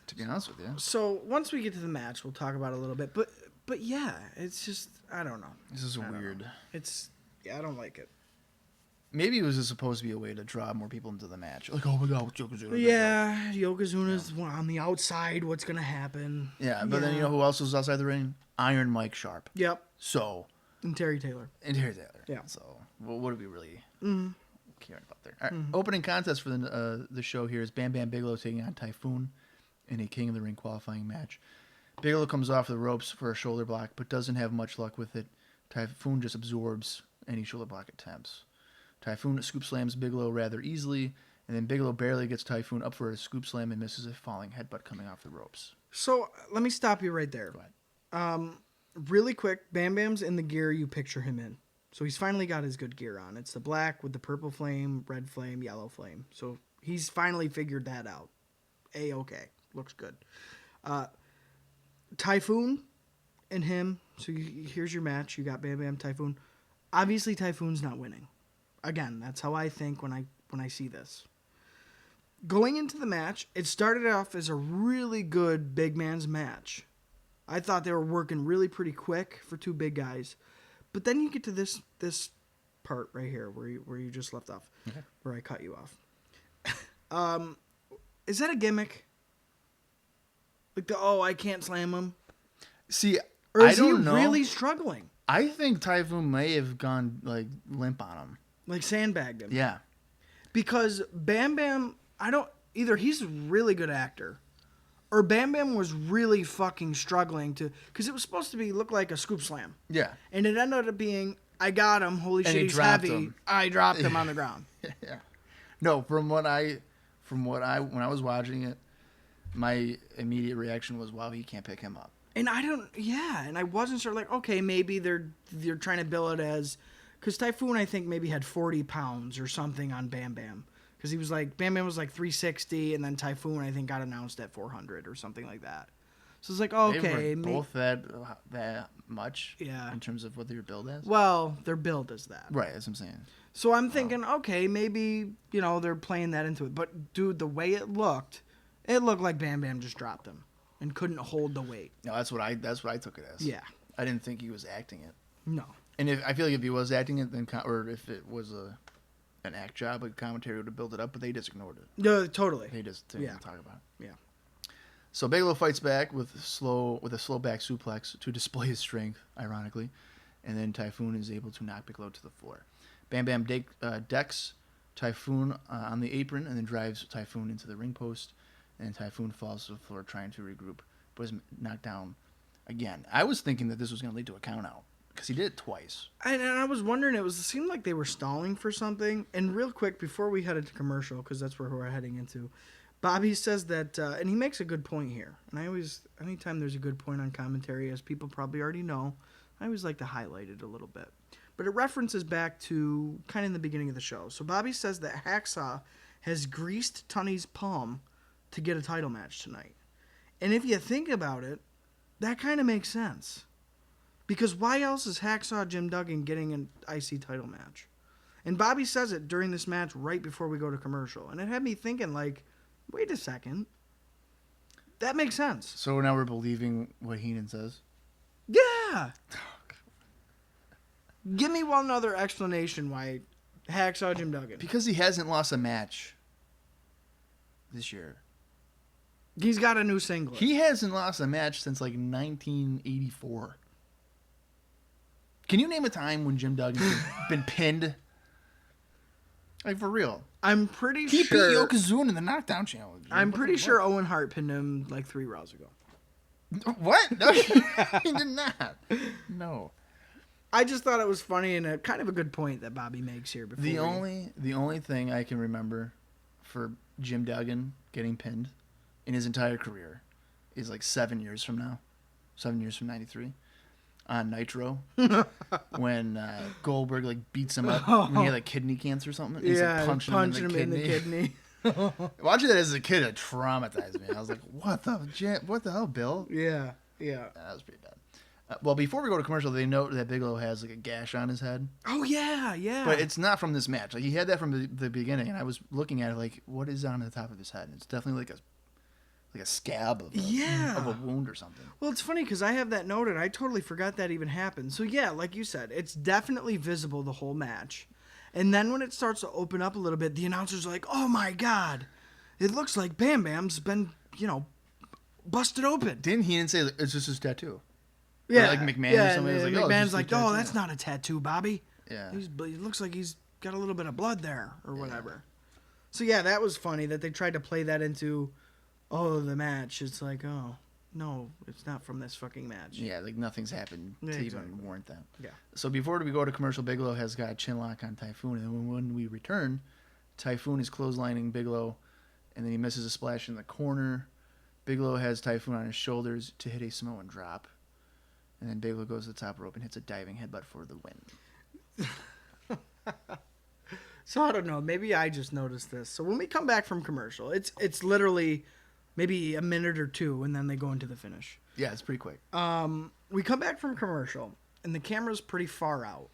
to be honest with you. So once we get to the match, we'll talk about it a little bit. But yeah, it's just, I don't know. This is weird. I don't like it. Maybe it was just supposed to be a way to draw more people into the match. Like, oh my God, what's Yokozuna? Yeah, Yokozuna's on the outside. What's going to happen? Yeah, but then you know who else was outside the ring? Iron Mike Sharp. Yep. So. And Terry Taylor. Yeah. So, what do we really care about there? All right. Opening contest for the show here is Bam Bam Bigelow taking on Typhoon in a King of the Ring qualifying match. Bigelow comes off the ropes for a shoulder block, but doesn't have much luck with it. Typhoon just absorbs any shoulder block attempts. Typhoon scoop slams Bigelow rather easily, and then Bigelow barely gets Typhoon up for a scoop slam and misses a falling headbutt coming off the ropes. So let me stop you right there. Go ahead. Really quick, Bam Bam's in the gear you picture him in. So he's finally got his good gear on. It's the black with the purple flame, red flame, yellow flame. So he's finally figured that out. A-okay. Looks good. Typhoon and him. So here's your match. You got Bam Bam, Typhoon. Obviously, Typhoon's not winning. Again, that's how I think when I see this. Going into the match, it started off as a really good big man's match. I thought they were working really pretty quick for two big guys. But then you get to this part right here where you just left off, where I cut you off. Is that a gimmick? Like I can't slam him? See, or is he really struggling? I think Typhoon may have gone like limp on him. Like sandbagged him. Yeah. Because Bam Bam, either he's a really good actor, or Bam Bam was really fucking struggling because it was supposed to look like a scoop slam. Yeah. And it ended up being, I got him, holy shit, he's heavy. I dropped him on the ground. Yeah. No, when I was watching it, my immediate reaction was, wow, he can't pick him up. And I wasn't sure, like, okay, maybe they're trying to bill it as, because Typhoon, I think, maybe had 40 pounds or something on Bam Bam. Because he was like, Bam Bam was like 360, and then Typhoon, I think, got announced at 400 or something like that. So it's like, okay. They were both that much Yeah. in terms of what they were billed as? Well, they're billed as that. Right, that's what I'm saying. So I'm thinking, okay, maybe, they're playing that into it. But, dude, the way it looked like Bam Bam just dropped him and couldn't hold the weight. No, that's what I took it as. Yeah. I didn't think he was acting it. No. And I feel like if he was acting it, then or if it was an act job, like commentary would have built it up, but they just ignored it. No, totally. They just didn't talk about it. Yeah. So Bigelow fights back with a slow back suplex to display his strength, ironically, and then Typhoon is able to knock Bigelow to the floor. Bam Bam decks Typhoon on the apron and then drives Typhoon into the ring post, and Typhoon falls to the floor trying to regroup, but is knocked down again. I was thinking that this was going to lead to a count out because he did it twice. And I was wondering, it seemed like they were stalling for something. And real quick, before we headed to commercial, because that's where we're heading into, Bobby says that, and he makes a good point here. And anytime there's a good point on commentary, as people probably already know, I always like to highlight it a little bit. But it references back to kind of in the beginning of the show. So Bobby says that Hacksaw has greased Tunney's palm to get a title match tonight. And if you think about it, that kind of makes sense. Because why else is Hacksaw Jim Duggan getting an IC title match? And Bobby says it during this match right before we go to commercial. And it had me thinking, like, wait a second. That makes sense. So now we're believing what Heenan says? Yeah. Give me one other explanation why Hacksaw Jim Duggan. Because he hasn't lost a match this year. He's got a new singlet. He hasn't lost a match since like 1984. Can you name a time when Jim Duggan's been pinned? Like, for real. I'm pretty He sure. beat Yokozuna in the Knockdown Challenge. I'm pretty sure Owen Hart pinned him like 3 Raws ago. What? No, he did not. No. I just thought it was funny and a kind of a good point that Bobby makes here. Before the only thing I can remember for Jim Duggan getting pinned in his entire career is like 7 years from now. 7 years from 93. On Nitro. When Goldberg like beats him up when he had like kidney cancer or something. And he's like punching him in the kidney. Watching that as a kid, it traumatized me. I was like, what the hell, Bill? Yeah. That was pretty bad. Well, before we go to commercial, they note that Bigelow has like a gash on his head. Oh, yeah. But it's not from this match. Like, he had that from the beginning, and I was looking at it like, what is on the top of his head? And it's definitely like a scab of a wound or something. Well, it's funny because I have that noted. I totally forgot that even happened. So, yeah, like you said, it's definitely visible the whole match. And then when it starts to open up a little bit, the announcer's like, oh, my God. It looks like Bam Bam's been, busted open. Didn't he say it's just his tattoo? Yeah. Or like McMahon or something. Was like, McMahon's like, oh, that's not a tattoo, Bobby. Yeah. He looks like he's got a little bit of blood there or whatever. So, yeah, that was funny that they tried to play that into, the match. It's like, oh, no, it's not from this fucking match. Yeah, like nothing's happened to even warrant that. Yeah. So before we go to commercial, Bigelow has got a chin lock on Typhoon. And when we return, Typhoon is clotheslining Bigelow, and then he misses a splash in the corner. Bigelow has Typhoon on his shoulders to hit a Samoan drop. And then Bigelow goes to the top rope and hits a diving headbutt for the win. So I don't know. Maybe I just noticed this. So when we come back from commercial, it's literally maybe a minute or two, and then they go into the finish. Yeah, it's pretty quick. We come back from commercial, and the camera's pretty far out,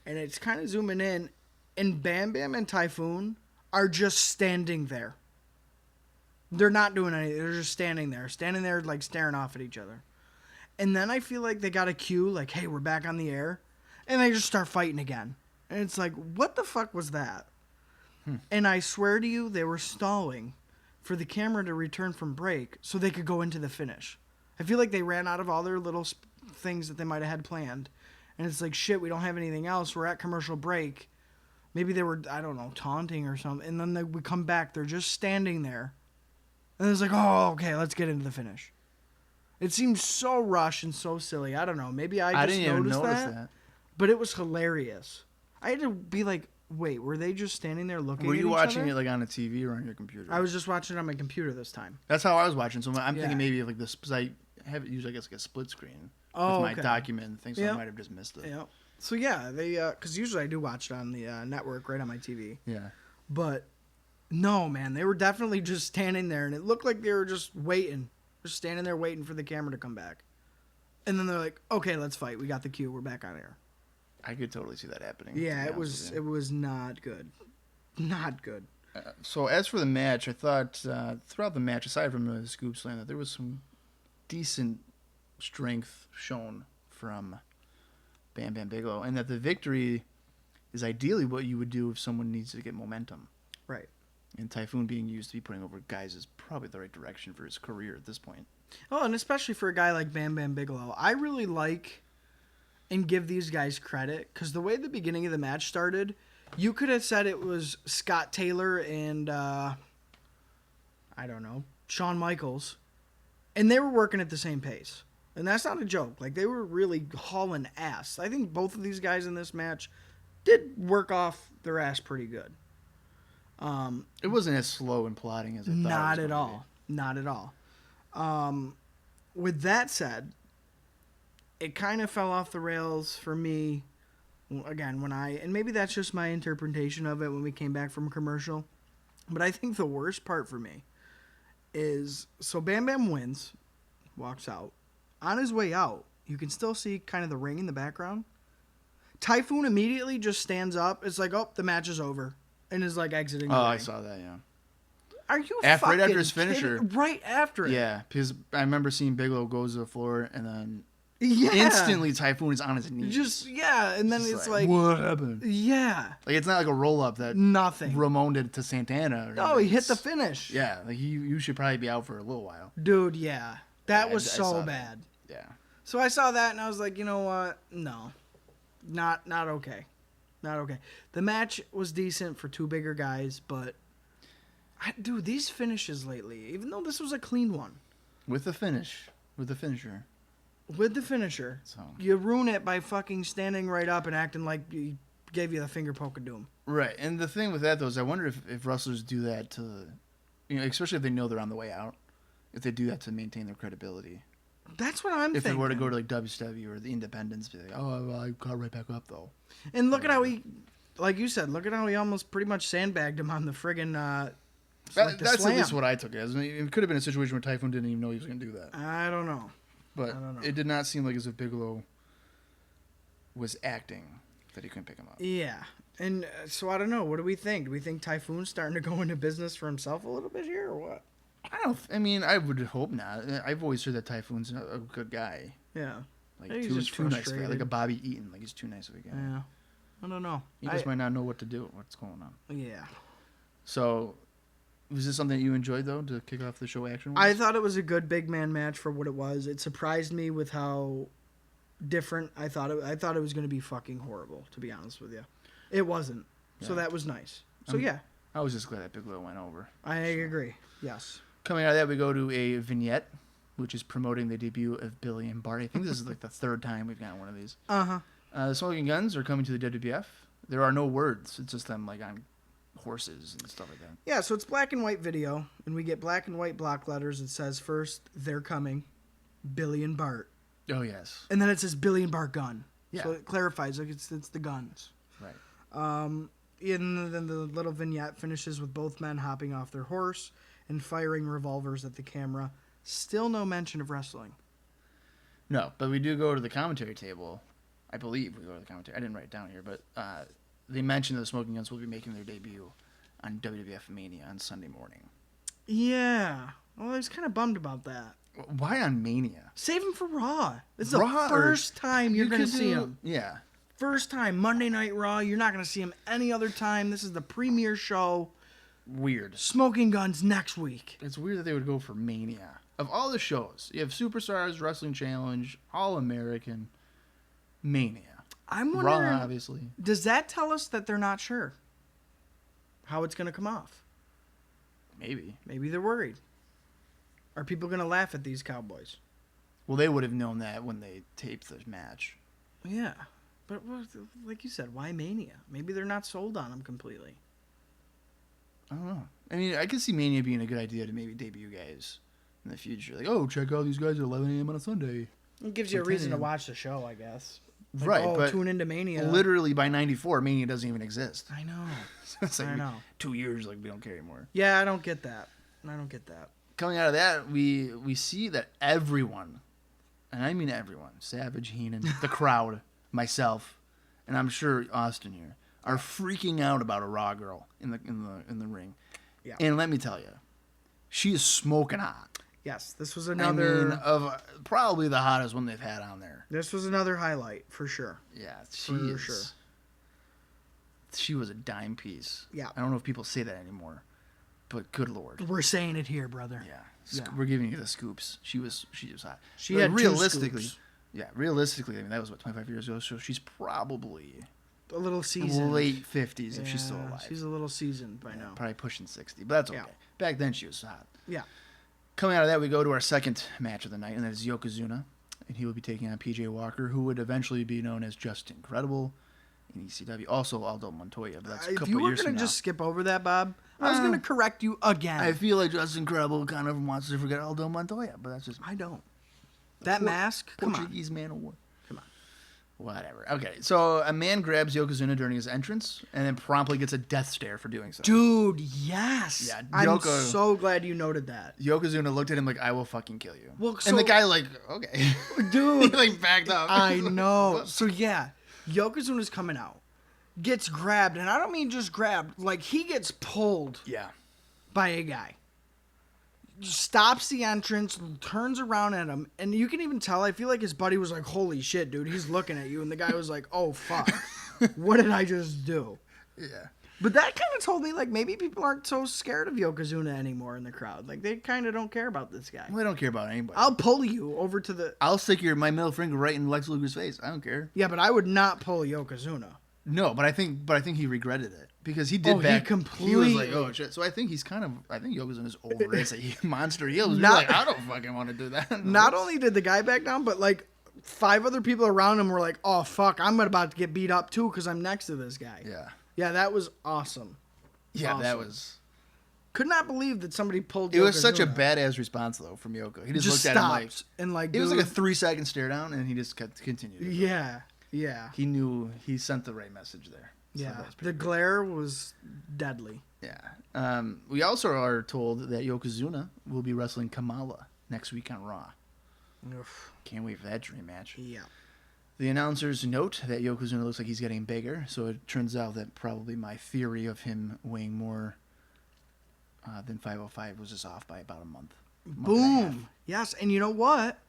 and it's kind of zooming in, and Bam Bam and Typhoon are just standing there. They're not doing anything. They're just standing there like staring off at each other. And then I feel like they got a cue, like, hey, we're back on the air. And they just start fighting again. And it's like, what the fuck was that? And I swear to you, they were stalling for the camera to return from break so they could go into the finish. I feel like they ran out of all their little things that they might have had planned. And it's like, shit, we don't have anything else. We're at commercial break. Maybe they were, I don't know, taunting or something. And then we come back. They're just standing there. And it's like, oh, okay, let's get into the finish. It seems so rushed and so silly. I don't know. Maybe I just didn't even noticed notice that. But it was hilarious. I had to be like, Wait, were they just standing there looking Were at you each watching other? it like on a TV or on your computer? I was just watching it on my computer this time. That's how I was watching. So I'm Yeah. thinking maybe like this, because I have it usually, I guess, like a split screen Oh, with my okay. document and things, so Yep. I might have just missed it. Yeah. So yeah, they because usually I do watch it on the network right on my TV. Yeah. But no, man, they were definitely just standing there, and it looked like they were just waiting, just standing there waiting for the camera to come back. And then they're like, "Okay, let's fight. We got the cue. We're back on air." I could totally see that happening. Yeah, to it be was honest with it was not good, not good. you. So as for the match, I thought throughout the match, aside from the scoop slam, that there was some decent strength shown from Bam Bam Bigelow, and that the victory is ideally what you would do if someone needs to get momentum. Right. And Typhoon being used to be putting over guys is probably the right direction for his career at this point. Oh, and especially for a guy like Bam Bam Bigelow, I really like and give these guys credit because the way the beginning of the match started, you could have said it was Scott Taylor and I don't know, Shawn Michaels, and they were working at the same pace. And that's not a joke. Like, they were really hauling ass. I think both of these guys in this match did work off their ass pretty good. It wasn't as slow and plodding as I thought. Not it was at gonna all. Not at all. With that said, it kind of fell off the rails for me, again, and maybe that's just my interpretation of it when we came back from commercial, but I think the worst part for me is, so Bam Bam wins, walks out. On his way out, you can still see kind of the ring in the background. Typhoon immediately just stands up. It's like, oh, the match is over, and is like exiting the be. Oh, ring. I saw that, yeah. Are you Right fucking after his kidding? finisher. Right after it. Yeah, because I remember seeing Bigelow goes to the floor, and then Yeah. instantly Typhoon is on his knees. And then it's like, what happened? yeah, Like, it's not like a roll-up that nothing. Ramon did to Santana. Or No, he hit the it's- finish. Yeah, like you should probably be out for a little while. Dude, yeah. That Yeah, was I so saw that. bad. Yeah. So I saw that and I was like, you know what? No. Not okay. Not okay. The match was decent for two bigger guys, but dude, these finishes lately, even though this was a clean one, With the finisher. with the finisher, So. you ruin it by fucking standing right up and acting like he gave you the finger poke of doom. Right, and the thing with that, though, is I wonder if wrestlers do that to, especially if they know they're on the way out, if they do that to maintain their credibility. That's what I'm If thinking. they were to go to like WCW or the Independents, be like, oh, well, I got right back up though. And look at how he, like you said, look at how he almost pretty much sandbagged him on the friggin' the That's slam. at least what I took it as. I mean, it could have been a situation where Typhoon didn't even know he was going to do that. I don't know. But I don't know. it did not seem like as if Bigelow was acting that he couldn't pick him up. Yeah. And so I don't know. What do we think? Do we think Typhoon's starting to go into business for himself a little bit here or what? I would hope not. I've always heard that Typhoon's a good guy. Yeah. Like Maybe he's too just nice guy, frustrated. like a Bobby Eaton. Like he's too nice of a guy. Yeah. I don't know. He just might not know what to do, what's going on. Yeah. So, was this something that you enjoyed though to kick off the show action? I thought it was a good big man match for what it was. It surprised me with how different I thought it. I thought it was going to be fucking horrible, to be honest with you. It wasn't. So Yeah. that was nice. So yeah, I was just glad that Bigelow went over. I agree. Yes. Coming out of that, we go to a vignette, which is promoting the debut of Billy and Bart. I think this is like the third time we've gotten one of these. Uh-huh. The Smoking Guns are coming to the WWF. There are no words. It's just them like on horses and stuff like that. Yeah, so it's black and white video, and we get black and white block letters. It says first, they're coming, Billy and Bart. Oh, yes. And then it says Billy and Bart gun. Yeah. So it clarifies, like it's the guns. Right. And then the little vignette finishes with both men hopping off their horse and firing revolvers at the camera. Still no mention of wrestling. No, but we do go to the commentary table. I believe we go to the commentary. I didn't write it down here, but they mentioned that the Smoking Guns will be making their debut on WWF Mania on Sunday morning. Yeah. Well, I was kind of bummed about that. Why on Mania? Save him for Raw. This is Raw, the first time you're going to could see do- him. Yeah. First time, Monday Night Raw. You're not going to see him any other time. This is the premiere show. Weird. Smoking Guns next week. It's weird that they would go for Mania. Of all the shows, you have Superstars, Wrestling Challenge, All American, Mania. I'm Raw, wondering, obviously. does that tell us that they're not sure how it's going to come off? Maybe. Maybe they're worried. Are people going to laugh at these Cowboys? Well, they would have known that when they taped the match. Yeah. But like you said, why Mania? Maybe they're not sold on him completely. I don't know. I mean, I could see Mania being a good idea to maybe debut guys in the future. Like, oh, check out these guys at 11 a.m. on a Sunday. It gives you a reason to watch the show, I guess. Like, Right, but tune into Mania. Literally by 94, Mania doesn't even exist. I know. So it's like I know. 2 years, like, we don't care anymore. Yeah, I don't get that. Coming out of that, we see that everyone, and I mean everyone, Savage, Heenan, the crowd, myself, and I'm sure Austin here, are freaking out about a Raw girl in the ring. Yeah. And let me tell you, she is smoking hot. Yes, this was another... of probably the hottest one they've had on there. This was another highlight, for sure. Yeah, for sure. She was a dime piece. Yeah. I don't know if people say that anymore, but good Lord. We're saying it here, brother. Yeah. We're giving you the scoops. She was hot. She had realistically, 2 scoops. Yeah, realistically, I mean, that was, 25 years ago, so she's probably... A little seasoned. Late 50s if she's still alive. She's a little seasoned by now. Probably pushing 60, but that's okay. Yeah. Back then, she was hot. Yeah. Coming out of that, we go to our second match of the night, and that is Yokozuna. And he will be taking on PJ Walker, who would eventually be known as Just Incredible in ECW. Also, Aldo Montoya, but that's a couple years from now. If you were going to just skip over that, Bob, I was going to correct you again. I feel like Just Incredible kind of wants to forget Aldo Montoya, but that's just... I don't. That mask? Come on. Portuguese man of war. Come on. Whatever. Okay, so a man grabs Yokozuna during his entrance and then promptly gets a death stare for doing so. Dude, yes. Yeah, I'm so glad you noted that. Yokozuna looked at him like, I will fucking kill you. Well, and the guy like, okay. Dude. He like backed up. I know. So yeah, Yokozuna's coming out. Gets grabbed, and I don't mean just grabbed. Like, he gets pulled by a guy. Stops the entrance, turns around at him, and you can even tell, I feel like his buddy was like, holy shit, dude, he's looking at you, and the guy was like, oh, fuck. What did I just do? Yeah. But that kind of told me, like, maybe people aren't so scared of Yokozuna anymore in the crowd. Like, they kind of don't care about this guy. Well, they don't care about anybody. I'll pull you over to the... I'll stick my middle finger right in Lex Luger's face. I don't care. Yeah, but I would not pull Yokozuna. No, but I think he regretted it because he did He was like, oh shit. So I think Yokozuna's over as a monster heel. He's like, I don't fucking want to do that. Not only did the guy back down, but like 5 other people around him were like, oh fuck, I'm about to get beat up too because I'm next to this guy. Yeah, that was awesome. Yeah, awesome. that was. Could not believe that somebody pulled. It was such a badass response though from Yoko. He just looked at him and like it was like a 3-second stare down, and he just continued. Yeah. He knew he sent the right message there. So yeah, the glare was deadly. Yeah. We also are told that Yokozuna will be wrestling Kamala next week on Raw. Oof. Can't wait for that dream match. Yeah. The announcers note that Yokozuna looks like he's getting bigger, so it turns out that probably my theory of him weighing more than 505 was just off by about a month. Boom. Yes, and you know what?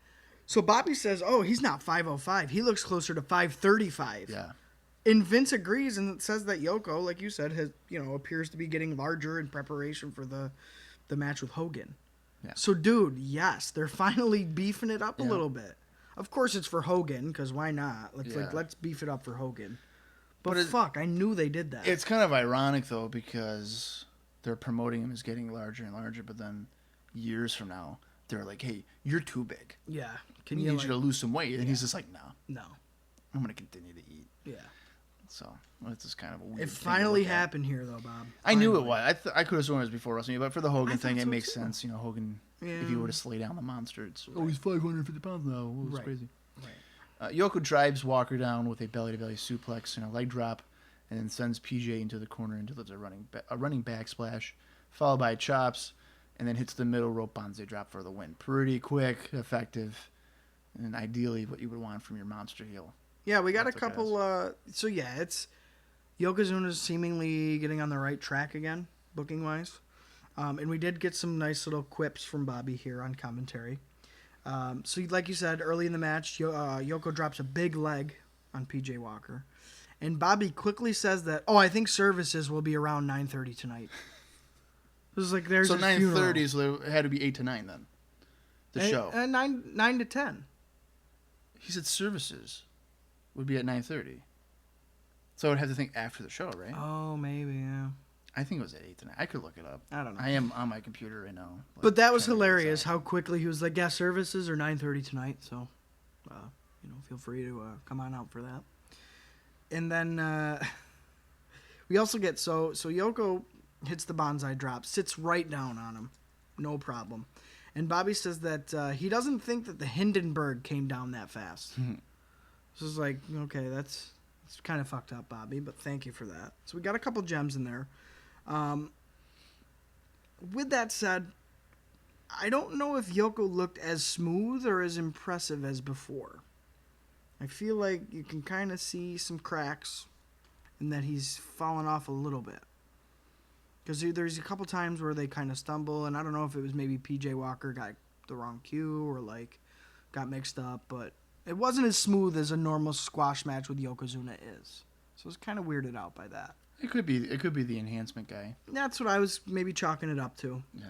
So Bobby says, oh, he's not 505. He looks closer to 535. Yeah. And Vince agrees and says that Yoko, like you said, has appears to be getting larger in preparation for the match with Hogan. Yeah. So, dude, yes, they're finally beefing it up a little bit. Of course, it's for Hogan, because why not? Let's beef it up for Hogan. But fuck, I knew they did that. It's kind of ironic, though, because they're promoting him as getting larger and larger, but then years from now, they're like, hey, you're too big. Yeah. We need you to lose some weight. And he's just like, no. No. I'm going to continue to eat. Yeah. So, it's just kind of a weird thing. It finally happened here, though, Bob. I knew it was. I could have sworn it was before WrestleMania, but for the Hogan thing, it makes sense. Hogan, if he were to slay down the monster, it's, he's 550 pounds now. Oh, it's crazy. Right. Yoko drives Walker down with a belly-to-belly suplex and a leg drop, and then sends PJ into the corner and delivers a running backsplash, followed by chops, and then hits the middle rope Banzai drop for the win. Pretty quick, effective, and ideally what you would want from your monster heel. Yeah, we got a couple. It's Yokozuna's seemingly getting on the right track again, booking wise, and we did get some nice little quips from Bobby here on commentary. So, like you said, early in the match, Yoko drops a big leg on PJ Walker, and Bobby quickly says that, I think services will be around 9:30 tonight. It was like there's so 9:30, so it had to be 8 to 9 then. The show 9 to 10. He said services would be at 9:30, so I would have to think after the show, right? Oh, maybe, yeah. I think it was at 8 to 9. I could look it up. I don't know. I am on my computer right now. But that was hilarious how quickly he was like, yeah, services are 9:30 tonight, so feel free to come on out for that. And then we also get so Yoko hits the bonsai drop, sits right down on him, no problem. And Bobby says that he doesn't think that the Hindenburg came down that fast. So it's like, okay, that's kind of fucked up, Bobby, but thank you for that. So we got a couple gems in there. With that said, I don't know if Yoko looked as smooth or as impressive as before. I feel like you can kind of see some cracks and that he's fallen off a little bit. Because there's a couple times where they kind of stumble, and I don't know if it was maybe PJ Walker got the wrong cue or like got mixed up, but it wasn't as smooth as a normal squash match with Yokozuna is. So I was kind of weirded out by that. It could be the enhancement guy. That's what I was maybe chalking it up to. Yeah.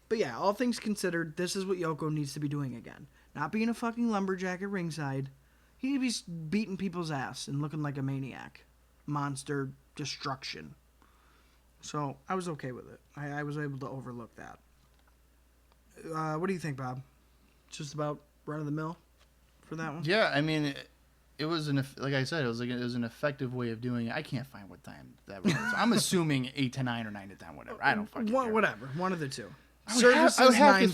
But yeah, all things considered, this is what Yoko needs to be doing again. Not being a fucking lumberjack at ringside. He needs to be beating people's ass and looking like a maniac. Monster destruction. So I was okay with it. I was able to overlook that. What do you think, Bob? Just about run of the mill for that one? Yeah, I mean, it was like I said, it was an effective way of doing it. I can't find what time that was. I'm assuming 8 to 9 or 9 to 10, whatever. I don't fucking care. Whatever, one of the two. I would have to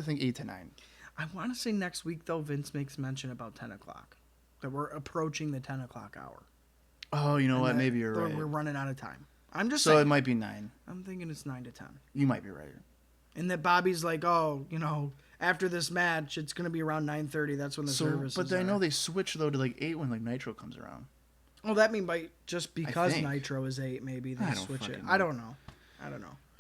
think 8 to 9. I want to say next week though. Vince makes mention about 10 o'clock. That we're approaching the 10 o'clock hour. Oh, you know what? Maybe you're right. We're running out of time. I'm just so saying. It might be 9. I'm thinking it's 9 to 10. You might be right. And that Bobby's like, oh, after this match, it's going to be around 9:30. That's when the services But I know they switch, though, to like 8 when like Nitro comes around. Oh, that mean by just because Nitro is 8, maybe they switch it. I don't know.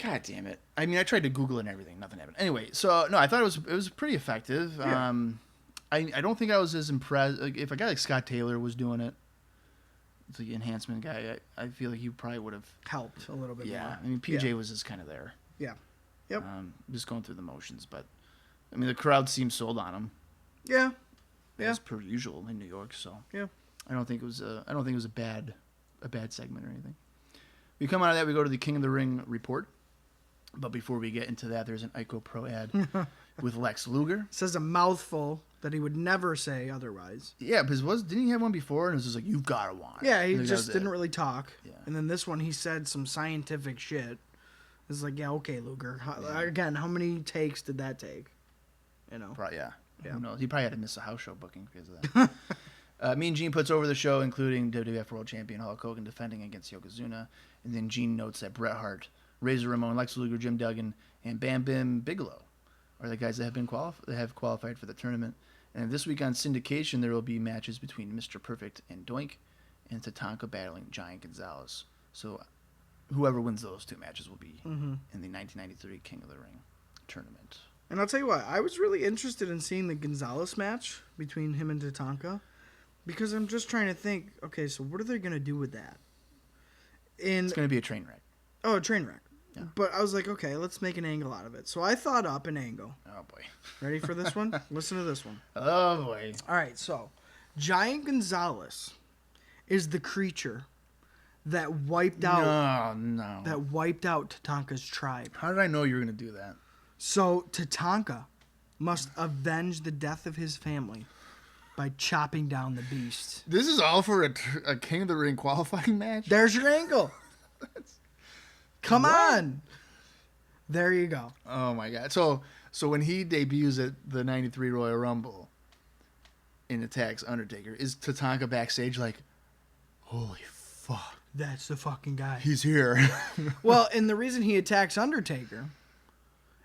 God damn it. I mean, I tried to Google it and everything. Nothing happened. Anyway, so, no, I thought it was pretty effective. Yeah. I don't think I was as impressed. Like, if a guy like Scott Taylor was doing it, it's the enhancement guy, I feel like he probably would have helped a little bit more. Yeah, I mean, PJ was just kind of there. Yeah. Yep. Just going through the motions, but I mean, the crowd seemed sold on him. Yeah. As per usual in New York, so yeah. I don't think it was a bad segment or anything. We come out of that, we go to the King of the Ring report. But before we get into that, there's an Ico Pro ad with Lex Luger. Says a mouthful that he would never say otherwise. Yeah, because didn't he have one before? And it was just like, you've got to want it. Yeah, he just didn't really talk. Yeah. And then this one, he said some scientific shit. It's like, yeah, okay, Luger. Again, how many takes did that take? Probably, yeah. Who knows? He probably had to miss a house show booking because of that. Mean Gene puts over the show, including WWF World Champion Hulk Hogan defending against Yokozuna. And then Gene notes that Bret Hart, Razor Ramon, Lex Luger, Jim Duggan, and Bam Bam Bigelow are the guys that have qualified for the tournament. And this week on syndication, there will be matches between Mr. Perfect and Doink, and Tatanka battling Giant Gonzalez. So whoever wins those two matches will be in the 1993 King of the Ring tournament. And I'll tell you what, I was really interested in seeing the Gonzalez match between him and Tatanka, because I'm just trying to think, okay, so what are they going to do with that? It's going to be a train wreck. Oh, a train wreck. Yeah. But I was like, okay, let's make an angle out of it. So I thought up an angle. Oh, boy. Ready for this one? Listen to this one. Oh, boy. All right, so Giant Gonzalez is the creature that wiped out Tatanka's tribe. How did I know you were going to do that? So Tatanka must avenge the death of his family by chopping down the beast. This is all for a King of the Ring qualifying match? There's your angle. Come on. There you go. Oh, my God. So when he debuts at the 93 Royal Rumble and attacks Undertaker, is Tatanka backstage like, holy fuck. That's the fucking guy. He's here. Well, and the reason he attacks Undertaker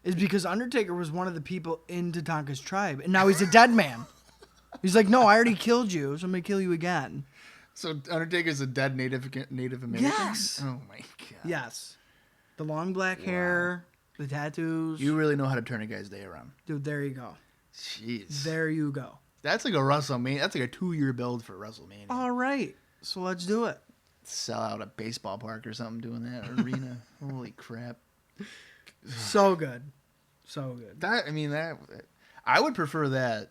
is because Undertaker was one of the people in Tatanka's tribe, and now he's a dead man. He's like, no, I already killed you, so I'm going to kill you again. So Undertaker's a dead Native American? Yes. Oh, my God. Yes. The long black hair, the tattoos. You really know how to turn a guy's day around. Dude, there you go. Jeez. There you go. That's like a WrestleMania. That's like a 2-year build for WrestleMania. All right. So let's do it. Sell out a baseball park or something doing that arena. Holy crap. So good. So good. I would prefer that,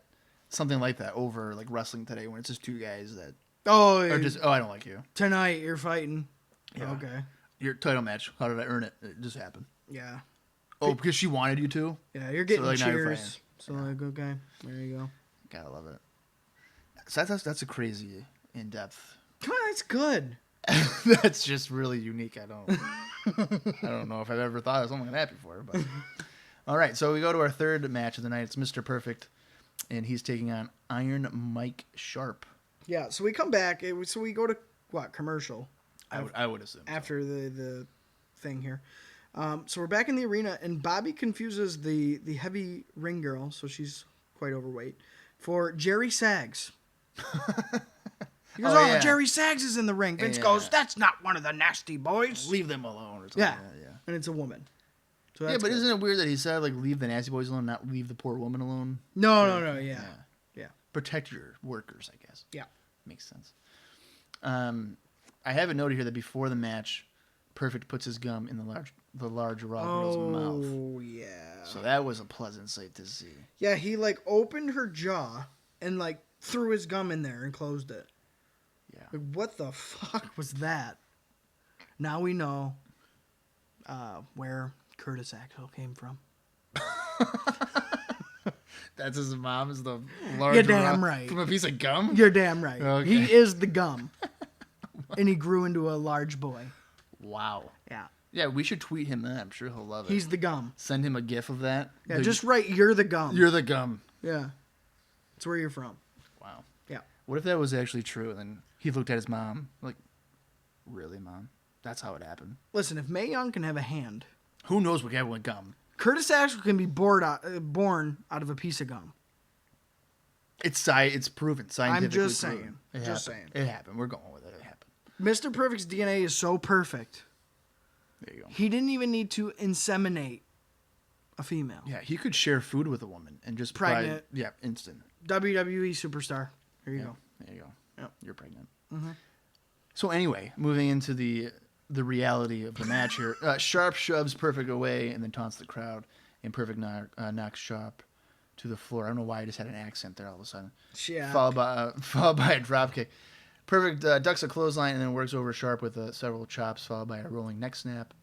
something like that, over like wrestling today when it's just two guys that are just, I don't like you. Tonight you're fighting. Yeah. Okay. Your title match. How did I earn it? It just happened. Yeah. Oh, because she wanted you to? Yeah, you're getting now you're cheers. So like, okay, there you go. Gotta love it. So that's a crazy in-depth Come on, that's good. That's just really unique. I don't know if I've ever thought of something like that before. But all right, so we go to our third match of the night. It's Mr. Perfect, and he's taking on Iron Mike Sharp. Yeah, so we come back. So we go to commercial? I would assume after the thing here. So we're back in the arena, and Bobby confuses the heavy ring girl, so she's quite overweight, for Jerry Sags. He goes, yeah. Jerry Sags is in the ring. Vince goes, that's not one of the nasty boys. Leave them alone or something. Yeah, Like that, yeah. And it's a woman. So Yeah, but isn't it weird that he said, like, leave the nasty boys alone, not leave the poor woman alone? No, yeah. Protect your workers, I guess. Yeah. Makes sense. I have it noted here that before the match, Perfect puts his gum in the large raw girl's mouth. Oh, yeah. So that was a pleasant sight to see. Yeah, he, like, opened her jaw and, like, threw his gum in there and closed it. Yeah. Like, what the fuck was that? Now we know where Curtis Axel came from. That's his mom is the large You're damn right. From a piece of gum? You're damn right. Okay. He is the gum. And he grew into a large boy. Wow. Yeah. Yeah, we should tweet him that. I'm sure he'll love it. He's the gum. Send him a gif of that. Yeah, just write, you're the gum. You're the gum. Yeah. That's where you're from. Wow. Yeah. What if that was actually true? And then he looked at his mom, like, really, Mom? That's how it happened. Listen, if Mae Young can have a hand, who knows what happened with gum? Curtis Axel can be born out of a piece of gum. It's proven, scientifically I'm just proven. saying. It happened. We're going with it. It happened. Mr. Perfect's DNA is so perfect. There you go. He didn't even need to inseminate a female. Yeah, he could share food with a woman and just Pregnant. Instant. WWE superstar. There you go. There you go. Yep. You're pregnant. Mm-hmm. So anyway, moving into the reality of the match here. Sharp shoves Perfect away and then taunts the crowd, and Perfect knocks Sharp to the floor. I don't know why I just had an accent there all of a sudden. Yeah. Followed by a drop kick. Perfect ducks a clothesline and then works over Sharp with several chops, followed by a rolling neck snap.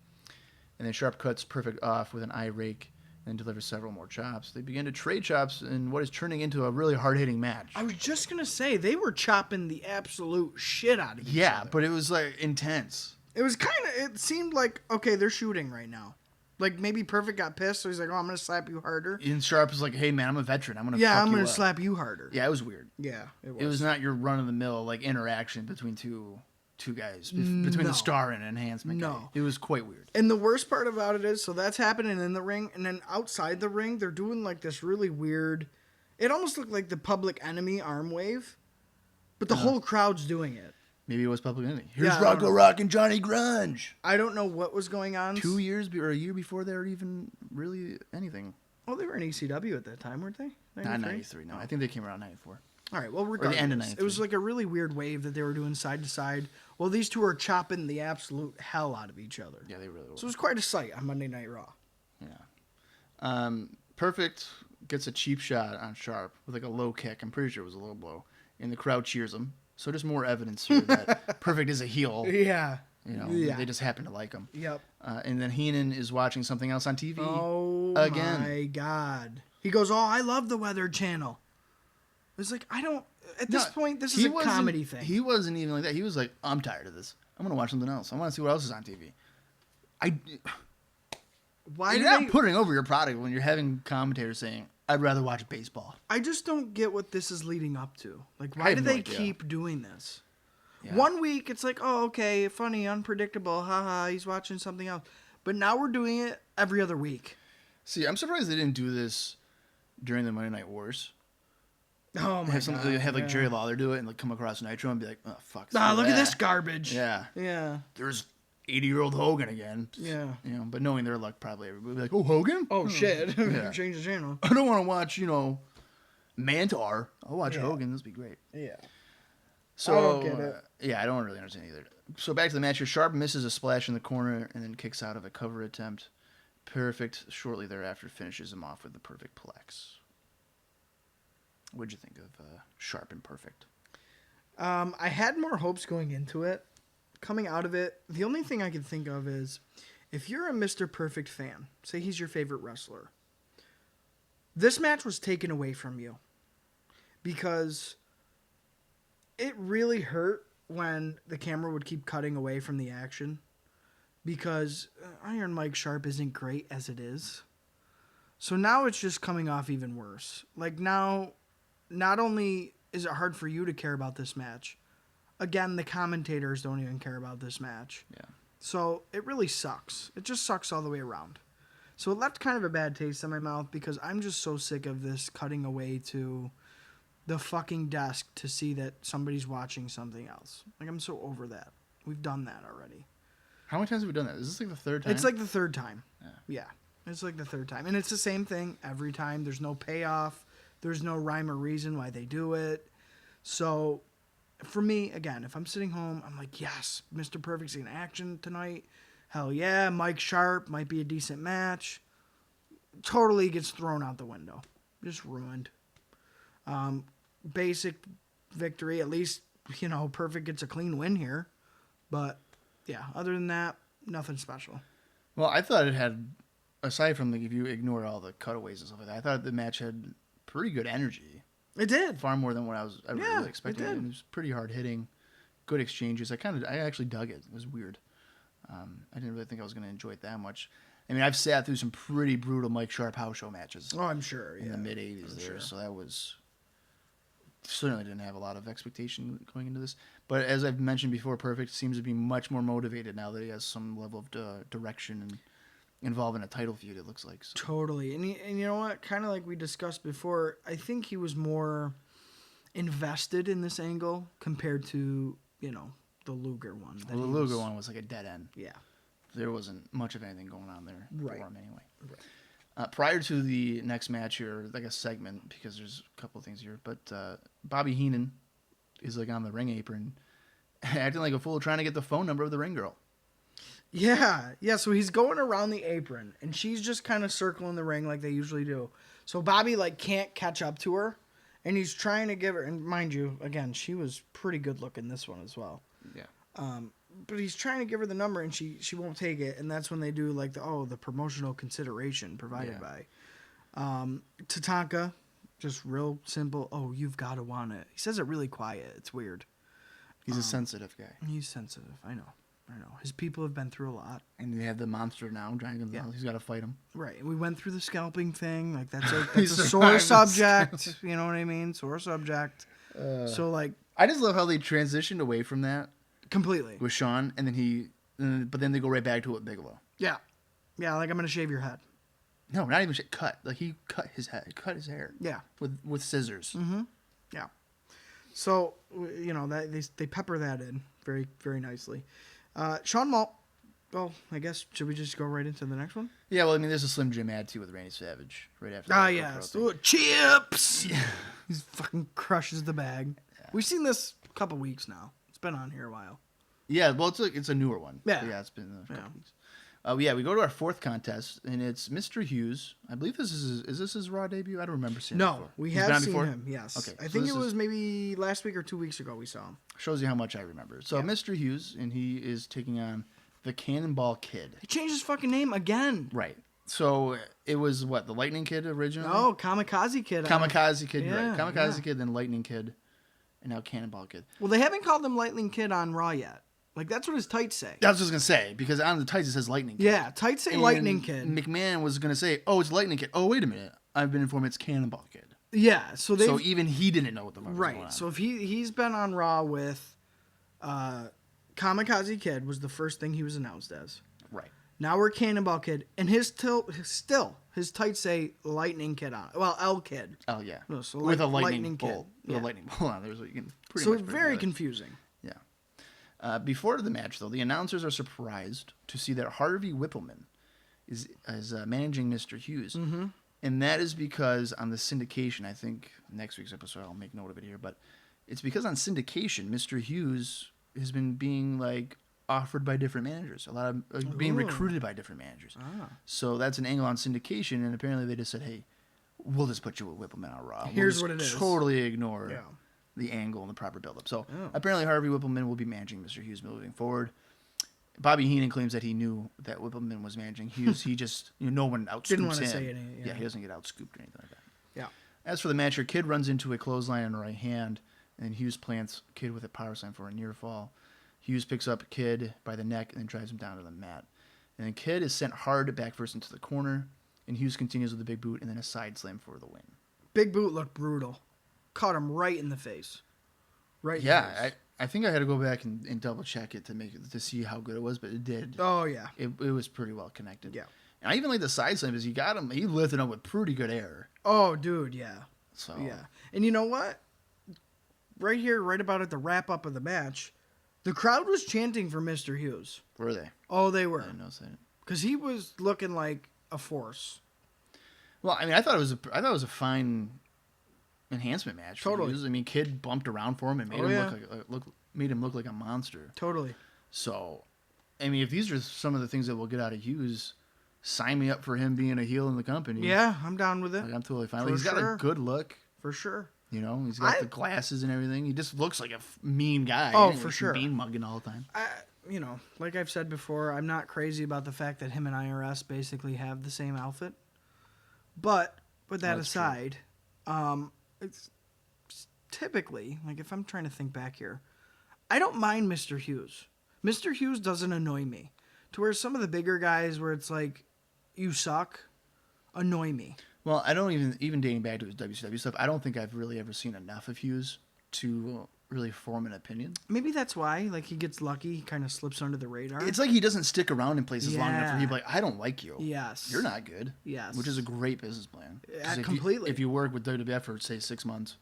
And then Sharp cuts Perfect off with an eye rake and delivers several more chops. They begin to trade chops in what is turning into a really hard-hitting match. I was just going to say, they were chopping the absolute shit out of each other. Yeah, but it was, like, intense. It seemed like, okay, they're shooting right now. Like, maybe Perfect got pissed, so he's like, I'm going to slap you harder. And Sharp was like, hey, man, I'm a veteran. I'm going to slap you harder. Yeah, it was weird. Yeah, it was. It was not your run-of-the-mill, like, interaction between two guys, between the star and enhancement guy. It was quite weird. And the worst part about it is, so that's happening in the ring, and then outside the ring, they're doing, like, this really weird, it almost looked like the Public Enemy arm wave, but the whole crowd's doing it. Maybe it was Public Enemy. Here's Rocco Rock and Johnny Grunge. I don't know what was going on. 2 years or a year before they were even really anything. Oh, they were in ECW at that time, weren't they? 93? Not 93, no. I think they came around 94. All right, well, regardless, or the end of 93. It was like a really weird wave that they were doing side to side. Well, these two are chopping the absolute hell out of each other. Yeah, they really were. So it was quite a sight on Monday Night Raw. Yeah. Perfect gets a cheap shot on Sharp with like a low kick. I'm pretty sure it was a low blow. And the crowd cheers him. So just more evidence here that Perfect is a heel. Yeah. You know, they just happen to like him. Yep. And then Heenan is watching something else on TV. Oh, again. My God. He goes, I love the Weather Channel. It's like, at this point, this is a comedy thing. He wasn't even like that. He was like, I'm tired of this. I'm going to watch something else. I want to see what else is on TV. You're not putting over your product when you're having commentators saying, I'd rather watch baseball. I just don't get what this is leading up to. Like, why do they keep doing this? Yeah. 1 week, it's like, oh, okay, funny, unpredictable, haha, he's watching something else. But now we're doing it every other week. See, I'm surprised they didn't do this during the Monday Night Wars. Oh, my God. They have like Jerry Lawler do it and like come across Nitro and be like, oh, fuck. Look at this garbage. Yeah. Yeah. There's 80-year-old Hogan again. Yeah. You know, but knowing their luck, probably everybody would be like, oh, Hogan? Oh, shit. Change the channel. I don't want to watch, Mantar. I'll watch Hogan. This would be great. Yeah. So, I don't get it. Yeah, I don't really understand either. So back to the match here. Sharp misses a splash in the corner and then kicks out of a cover attempt. Perfect shortly thereafter finishes him off with the Perfect Plex. What'd you think of Sharp and Perfect? I had more hopes going into it. Coming out of it, the only thing I could think of is if you're a Mr. Perfect fan, say he's your favorite wrestler, this match was taken away from you because it really hurt when the camera would keep cutting away from the action because Iron Mike Sharp isn't great as it is. So now it's just coming off even worse. Like now, not only is it hard for you to care about this match, again, the commentators don't even care about this match. Yeah. So it really sucks. It just sucks all the way around. So it left kind of a bad taste in my mouth because I'm just so sick of this cutting away to the fucking desk to see that somebody's watching something else. Like, I'm so over that. We've done that already. How many times have we done that? Is this like the third time? It's like the third time. Yeah. It's like the third time. And it's the same thing every time. There's no payoff. There's no rhyme or reason why they do it. So, for me, again, if I'm sitting home, I'm like, yes, Mr. Perfect's in action tonight. Hell yeah, Mike Sharp might be a decent match. Totally gets thrown out the window. Just ruined. Basic victory. At least, Perfect gets a clean win here. But, yeah, other than that, nothing special. Well, I thought it had, aside from if you ignore all the cutaways and stuff like that, I thought the match had pretty good energy. It did. Far more than what I really expecting. It did. It was pretty hard hitting, good exchanges. I actually dug it. It was weird. I didn't really think I was going to enjoy it that much. I mean, I've sat through some pretty brutal Mike Sharp house show matches. Oh, I'm sure. In the mid '80s there, so that was certainly didn't have a lot of expectation going into this. But as I've mentioned before, Perfect seems to be much more motivated now that he has some level of direction and involved in a title feud. It looks like so. Totally, and you know what? Kind of like we discussed before, I think he was more invested in this angle compared to the Luger one. Well, the Luger one was like a dead end. Yeah. There wasn't much of anything going on there for him anyway. Right. Prior to the next match here, like a segment, because there's a couple of things here, but Bobby Heenan is like on the ring apron, acting like a fool, trying to get the phone number of the ring girl. Yeah. So he's going around the apron, and she's just kind of circling the ring like they usually do. So Bobby can't catch up to her, and he's trying to give her. And mind you, again, she was pretty good looking this one as well. Yeah. But he's trying to give her the number, and she won't take it, and that's when they do the promotional consideration provided by Tatanka. Just real simple. Oh, you've got to want it. He says it really quiet. It's weird. He's a sensitive guy. He's sensitive. I know. His people have been through a lot. And they have the monster now, Johnny Gonzalez. He's got to fight him. Right. We went through the scalping thing. That's a sore subject. You know what I mean? Sore subject. I just love how they transitioned away from that. Completely. With Shawn, and then they go right back to it with Bigelow. Yeah. Yeah, I'm going to shave your head. No, not even cut. Like, he cut his head. Cut his hair. Yeah. With scissors. Mm-hmm. Yeah. So, that they pepper that in very, very nicely. Shawn Malt. Well, I guess, should we just go right into the next one? Yeah, well, I mean, there's a Slim Jim ad, too, with Randy Savage right after that. Yeah. So, chips! Yeah. He fucking crushes the bag. Yeah. We've seen this a couple weeks now. It's been on here a while. Yeah, well, it's a newer one. Yeah. Yeah, it's been a couple weeks. We go to our fourth contest, and it's Mr. Hughes. I believe is this his Raw debut? I don't remember seeing him before. We have seen him, yes. Okay, I think it was maybe last week or 2 weeks ago we saw him. Shows you how much I remember. So, Mr. Hughes, and he is taking on the Cannonball Kid. He changed his fucking name again. Right. So, it was, the Lightning Kid originally? Oh, Kamikaze Kid. Kamikaze Kid, right. Kamikaze Kid, then Lightning Kid, and now Cannonball Kid. Well, they haven't called him Lightning Kid on Raw yet. That's what his tights say. That's what I was going to say, because on the tights it says Lightning Kid. Yeah, tights say Lightning Kid. McMahon was going to say, oh, it's Lightning Kid. Oh, wait a minute. I've been informed it's Cannonball Kid. Yeah, so even he didn't know what the fuck was going on. Right, so if he's been on Raw with Kamikaze Kid was the first thing he was announced as. Right. Now we're Cannonball Kid, and his tights say Lightning Kid on it. Well, L Kid. Oh, yeah. No, so with a lightning bolt. With a lightning bolt on there. So you can pretty so much it's very confusing. Yeah. Before the match, though, the announcers are surprised to see that Harvey Whippleman is managing Mr. Hughes. Mm-hmm. And that is because on the syndication, I think next week's episode, I'll make note of it here, but it's because on syndication, Mr. Hughes has been being, offered by different managers. A lot of being recruited by different managers. Ah. So that's an angle on syndication, and apparently they just said, hey, we'll just put you with Whippleman on Raw. Here's what it is. Totally ignore the angle and the proper build-up. So apparently Harvey Whippleman will be managing Mr. Hughes moving forward. Bobby Heenan claims that he knew that Whippleman was managing Hughes. He just, no one outscoops him. Didn't want to say anything. Yeah, he doesn't get outscooped or anything like that. Yeah. As for the match, your Kid runs into a clothesline and a right hand. and Hughes plants Kid with a power slam for a near fall. Hughes picks up Kid by the neck and then drives him down to the mat. And then Kid is sent hard back first into the corner, and Hughes continues with a big boot and then a side slam for the win. Big boot looked brutal. Caught him right in the face. Right in the face. I think I had to go back and double check it to see how good it was, but it did. Oh, yeah. It was pretty well connected. Yeah. And I even like the side slam because he lifted him with pretty good air. Oh, dude, yeah. So yeah. And you know what? Right here, right about at the wrap up of the match, the crowd was chanting for Mr. Hughes. Were they? Oh, they were. I didn't notice that. Because he was looking like a force. Well, I mean, I thought it was a fine enhancement match. Totally. I mean, Kid bumped around for him and made him look like a monster. Totally. So, I mean, if these are some of the things that we'll get out of Hughes, sign me up for him being a heel in the company. Yeah, I'm down with it. Like, I'm totally fine. He's got a good look. For sure. You know, he's got the glasses and everything. He just looks like a mean guy. Oh, for sure. Mean mugging all the time. You know, like I've said before, I'm not crazy about the fact that him and IRS basically have the same outfit. But with that aside, it's typically, like if I'm trying to think back here, I don't mind Mr. Hughes. Mr. Hughes doesn't annoy me. To where some of the bigger guys where it's like, you suck, annoy me. Well, I don't even dating back to his WCW stuff, I don't think I've really ever seen enough of Hughes to really form an opinion. Maybe that's why, like, he gets lucky, he kind of slips under the radar. It's like he doesn't stick around in places long enough for you to be like, I don't like you. Yes. You're not good. Yes. Which is a great business plan. Completely. If you work with WWF for, say, 6 months,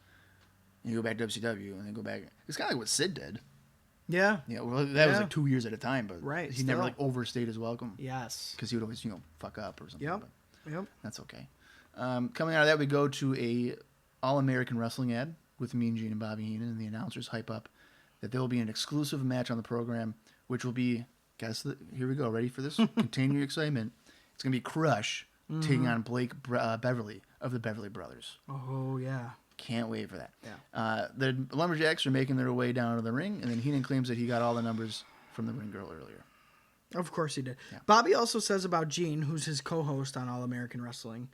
and you go back to WCW, and then go back, it's kind of like what Sid did. Yeah. Yeah, well, that was like 2 years at a time, but he never like overstayed his welcome. Yes. Because he would always, fuck up or something. Yep. But Yep. That's okay. Coming out of that, we go to a All-American Wrestling ad with Mean Gene and Bobby Heenan, and the announcers hype up that there will be an exclusive match on the program, which will be, here we go, ready for this? Contain your excitement. It's going to be Crush taking on Blake Beverly of the Beverly Brothers. Oh, yeah. Can't wait for that. Yeah. The Lumberjacks are making their way down to the ring, and then Heenan claims that he got all the numbers from the ring girl earlier. Of course he did. Yeah. Bobby also says about Gene, who's his co-host on All American Wrestling,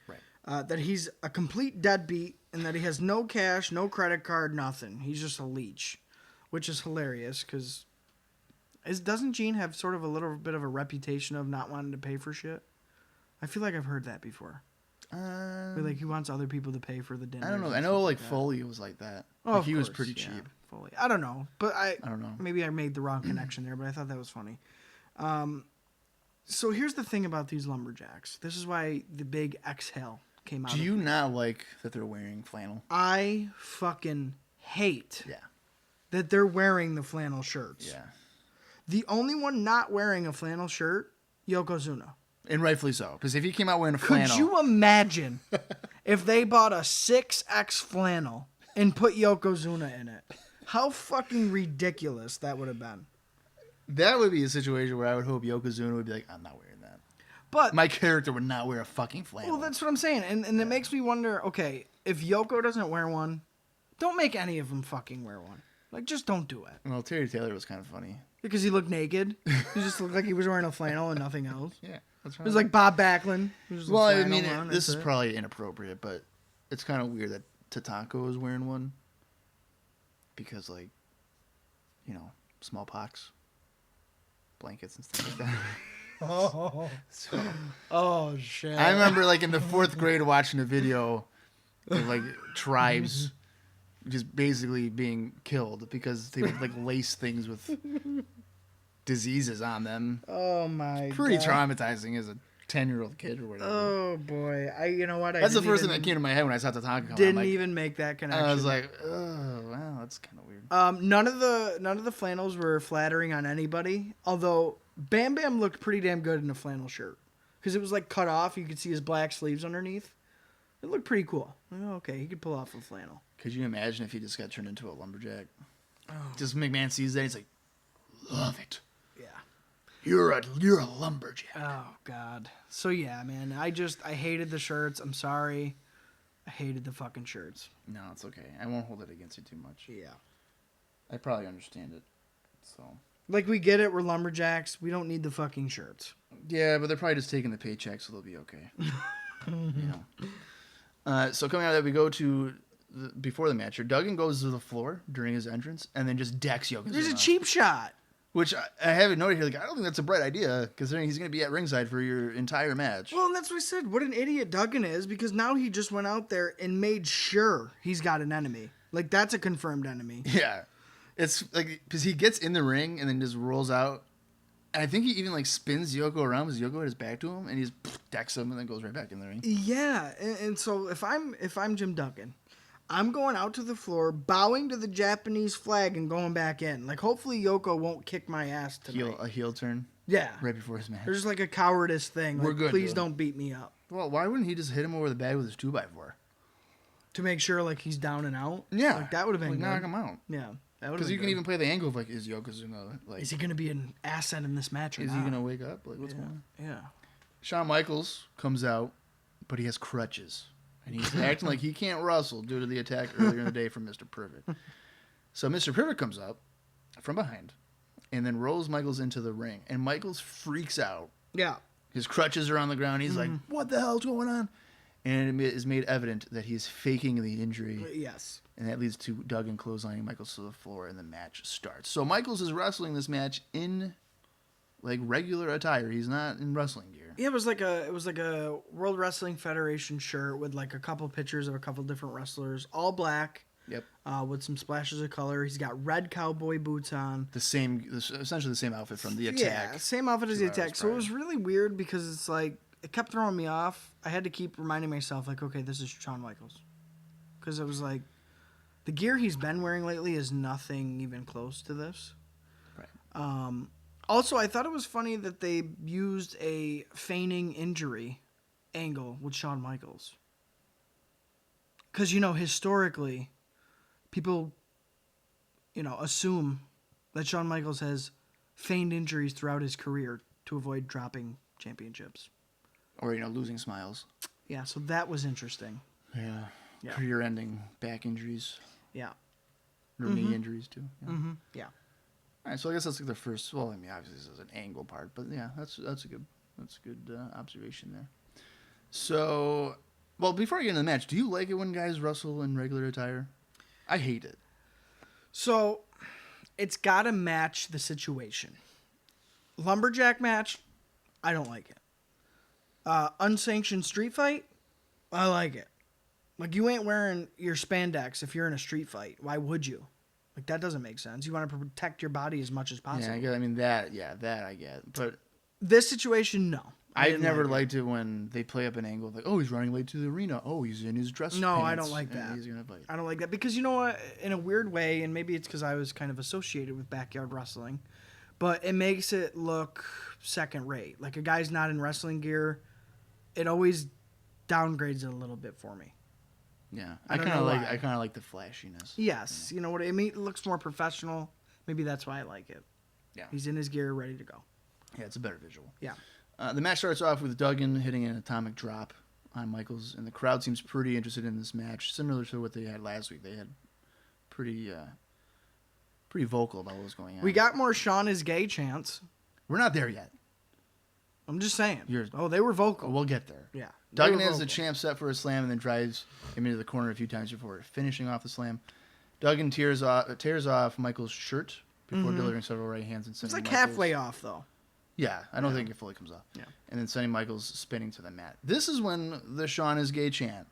that he's a complete deadbeat and that he has no cash, no credit card, nothing. He's just a leech, which is hilarious because doesn't Gene have sort of a little bit of a reputation of not wanting to pay for shit? I feel like I've heard that before. Like he wants other people to pay for the dinner. I don't know. I know like Foley was like that. Oh, like, he was pretty cheap. Foley. I don't know, but I don't know. Maybe I made the wrong connection there, but I thought that was funny. So here's the thing about these Lumberjacks. This is why the big exhale came out. Do you not like that they're wearing flannel? I fucking hate Yeah. that they're wearing the flannel shirts. Yeah. The only one not wearing a flannel shirt, Yokozuna. And rightfully so. Because if he came out wearing a flannel... Could you imagine if they bought a 6X flannel and put Yokozuna in it? How fucking ridiculous that would have been. That would be a situation where I would hope Yokozuna would be like, I'm not wearing that. But my character would not wear a fucking flannel. Well, that's what I'm saying. And it makes me wonder, okay, if Yoko doesn't wear one, don't make any of them fucking wear one. Like, just don't do it. Well, Terry Taylor was kind of funny. Because he looked naked. He just looked like he was wearing a flannel and nothing else. Yeah, that's right. It was like Bob Backlund. Well, I mean, this is probably inappropriate, but it's kind of weird that Tatanka is wearing one. Because, like, smallpox. Blankets and stuff like that. Oh, shit. I remember, like, in the 4th grade watching a video of, like, tribes just basically being killed because they would, like, lace things with diseases on them. Oh, my God. Pretty traumatizing as a 10-year-old kid or whatever. Oh, boy. You know what? That's the first thing that came to my head when I saw Tatanka come Didn't even make that connection. I was like, oh, wow, that's kind of weird. None of the flannels were flattering on anybody, although Bam Bam looked pretty damn good in a flannel shirt because it was like cut off. You could see his black sleeves underneath. It looked pretty cool. Like, oh, okay, he could pull off a flannel. Could you imagine if he just got turned into a lumberjack? Oh. Just McMahon sees that, he's like, love it. Yeah. You're a lumberjack. Oh, God. So, yeah, man, I hated the shirts. I'm sorry. I hated the fucking shirts. No, it's okay. I won't hold it against you too much. Yeah. I probably understand it. So. Like, we get it. We're lumberjacks. We don't need the fucking shirts. Yeah, but they're probably just taking the paycheck, so they'll be okay. So coming out of that, we go to before the match, Duggan goes to the floor during his entrance and then just decks Yokozuna. There's a cheap shot. Which I haven't noted here. Like, I don't think that's a bright idea, considering he's going to be at ringside for your entire match. Well, and that's what I said. What an idiot Duggan is, because now he just went out there and made sure he's got an enemy. Like, that's a confirmed enemy. Yeah. It's like, because he gets in the ring and then just rolls out. And I think he even, like, spins Yoko around because Yoko had his back to him, and he just decks him and then goes right back in the ring. Yeah, and so if I'm Jim Duggan, I'm going out to the floor, bowing to the Japanese flag, and going back in. Like, hopefully Yoko won't kick my ass tonight. A heel turn? Yeah. Right before his match. There's like a cowardice thing. We're like, good, please dude. don't beat me up. Well, why wouldn't he just hit him over the bag with his 2x4? To make sure, like, he's down and out? Yeah. Like, that would have been like, good. knock him out. Yeah. That would Because you can even play the angle of, like, is Yokozuna, like... Is he going to be an asset in this match or Is not? he going to wake up? Like, what's going on? Yeah. Shawn Michaels comes out, but he has crutches. And he's acting like he can't wrestle due to the attack earlier in the day from Mr. Perfect. So Mr. Perfect comes up from behind and then rolls Michaels into the ring. And Michaels freaks out. Yeah. His crutches are on the ground. He's like, what the hell's going on? And it is made evident that he's faking the injury. Yes. And that leads to Duggan clotheslining Michaels to the floor, and the match starts. So Michaels is wrestling this match in, like, regular attire. He's not in wrestling gear. Yeah, it was like a World Wrestling Federation shirt with like a couple pictures of a couple different wrestlers, all black. Yep. With some splashes of color. He's got red cowboy boots on. Essentially the same outfit from the Attack. Yeah, same outfit as the Attack. So it was really weird because it's like it kept throwing me off. I had to keep reminding myself, like, okay, this is Shawn Michaels, because it was like the gear he's been wearing lately is nothing even close to this. Right. Also, I thought it was funny that they used a feigning injury angle with Shawn Michaels. Because, historically, people, assume that Shawn Michaels has feigned injuries throughout his career to avoid dropping championships. Or, losing smiles. Yeah, so that was interesting. Yeah. Career-ending back injuries. Yeah. Or knee injuries, too. Yeah. Mm-hmm. Yeah. All right, so I guess that's like the first. Well, obviously this is an angle part, but yeah, that's a good observation there. So, well, before I get into the match, do you like it when guys wrestle in regular attire? I hate it. So, it's got to match the situation. Lumberjack match, I don't like it. Unsanctioned street fight, I like it. Like, you ain't wearing your spandex if you're in a street fight. Why would you? Like, that doesn't make sense. You want to protect your body as much as possible. Yeah, that I get. But this situation, no. I've never liked it when they play up an angle like, oh, he's running late to the arena. Oh, he's in his dress No, pants, I don't like that. He's gonna fight. I don't like that because, you know what? In a weird way, and maybe it's because I was kind of associated with backyard wrestling, but it makes it look second rate. Like, a guy's not in wrestling gear, it always downgrades it a little bit for me. Yeah, I I don't kind know of why. I kind of like the flashiness. Yes, you know what I mean? It looks more professional. Maybe that's why I like it. Yeah. He's in his gear, ready to go. Yeah, it's a better visual. Yeah. The match starts off with Duggan hitting an atomic drop on Michaels, and the crowd seems pretty interested in this match, similar to what they had last week. They had pretty vocal about what was going on. We got more Shawn is gay chants. We're not there yet. I'm just saying. You're- They were vocal. We'll get there. Yeah. Duggan They were has the vocal. champ set for a slam and then drives him into the corner a few times before finishing off the slam. Duggan tears off Michaels' shirt before delivering several right hands and It's sending like Michaels. halfway off, though. Yeah, I don't think it fully comes off. Yeah. And then sending Michaels spinning to the mat. This is when the Shawn is gay chant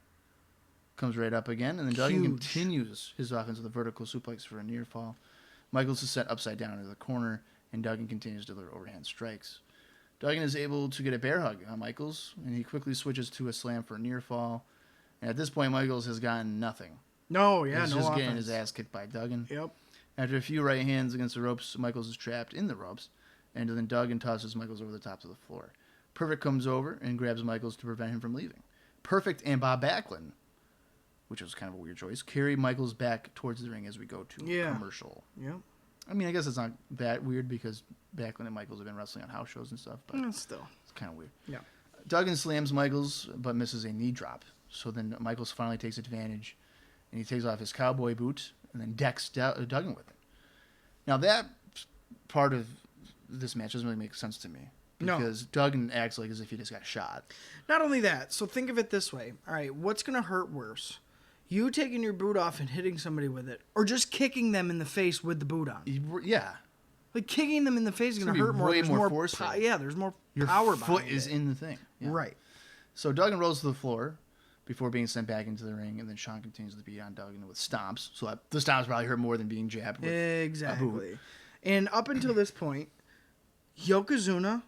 comes right up again, and then Duggan Huge. continues his offense with a vertical suplex for a near fall. Michaels is set upside down into the corner, and Duggan continues to deliver overhand strikes. Duggan is able to get a bear hug on Michaels, and he quickly switches to a slam for a near fall. And at this point, Michaels has gotten nothing. No, yeah, He's no just offense. getting his ass kicked by Duggan. Yep. After a few right hands against the ropes, Michaels is trapped in the ropes, and then Duggan tosses Michaels over the top of the floor. Perfect comes over and grabs Michaels to prevent him from leaving. Perfect and Bob Backlund, which was kind of a weird choice, carry Michaels back towards the ring as we go to commercial. Yep. I mean, I guess it's not that weird because Backlund and Michaels have been wrestling on house shows and stuff, but Still. it's kind of weird. Yeah. Duggan slams Michaels, but misses a knee drop. So then Michaels finally takes advantage, and he takes off his cowboy boot and then decks Duggan with it. Now, that part of this match doesn't really make sense to me. No. Because Duggan acts like as if he just got shot. Not only that, so think of it this way. All right, what's going to hurt worse? You taking your boot off and hitting somebody with it, or just kicking them in the face with the boot on. Yeah. Like, kicking them in the face is going to hurt more. Way There's more forceful. there's more Your power foot behind is it. in the thing. Yeah. Right. So Duggan rolls to the floor before being sent back into the ring, and then Shawn continues to beat on Duggan with stomps. So the stomps probably hurt more than being jabbed with Exactly. a boot. And up until this point, Yokozuna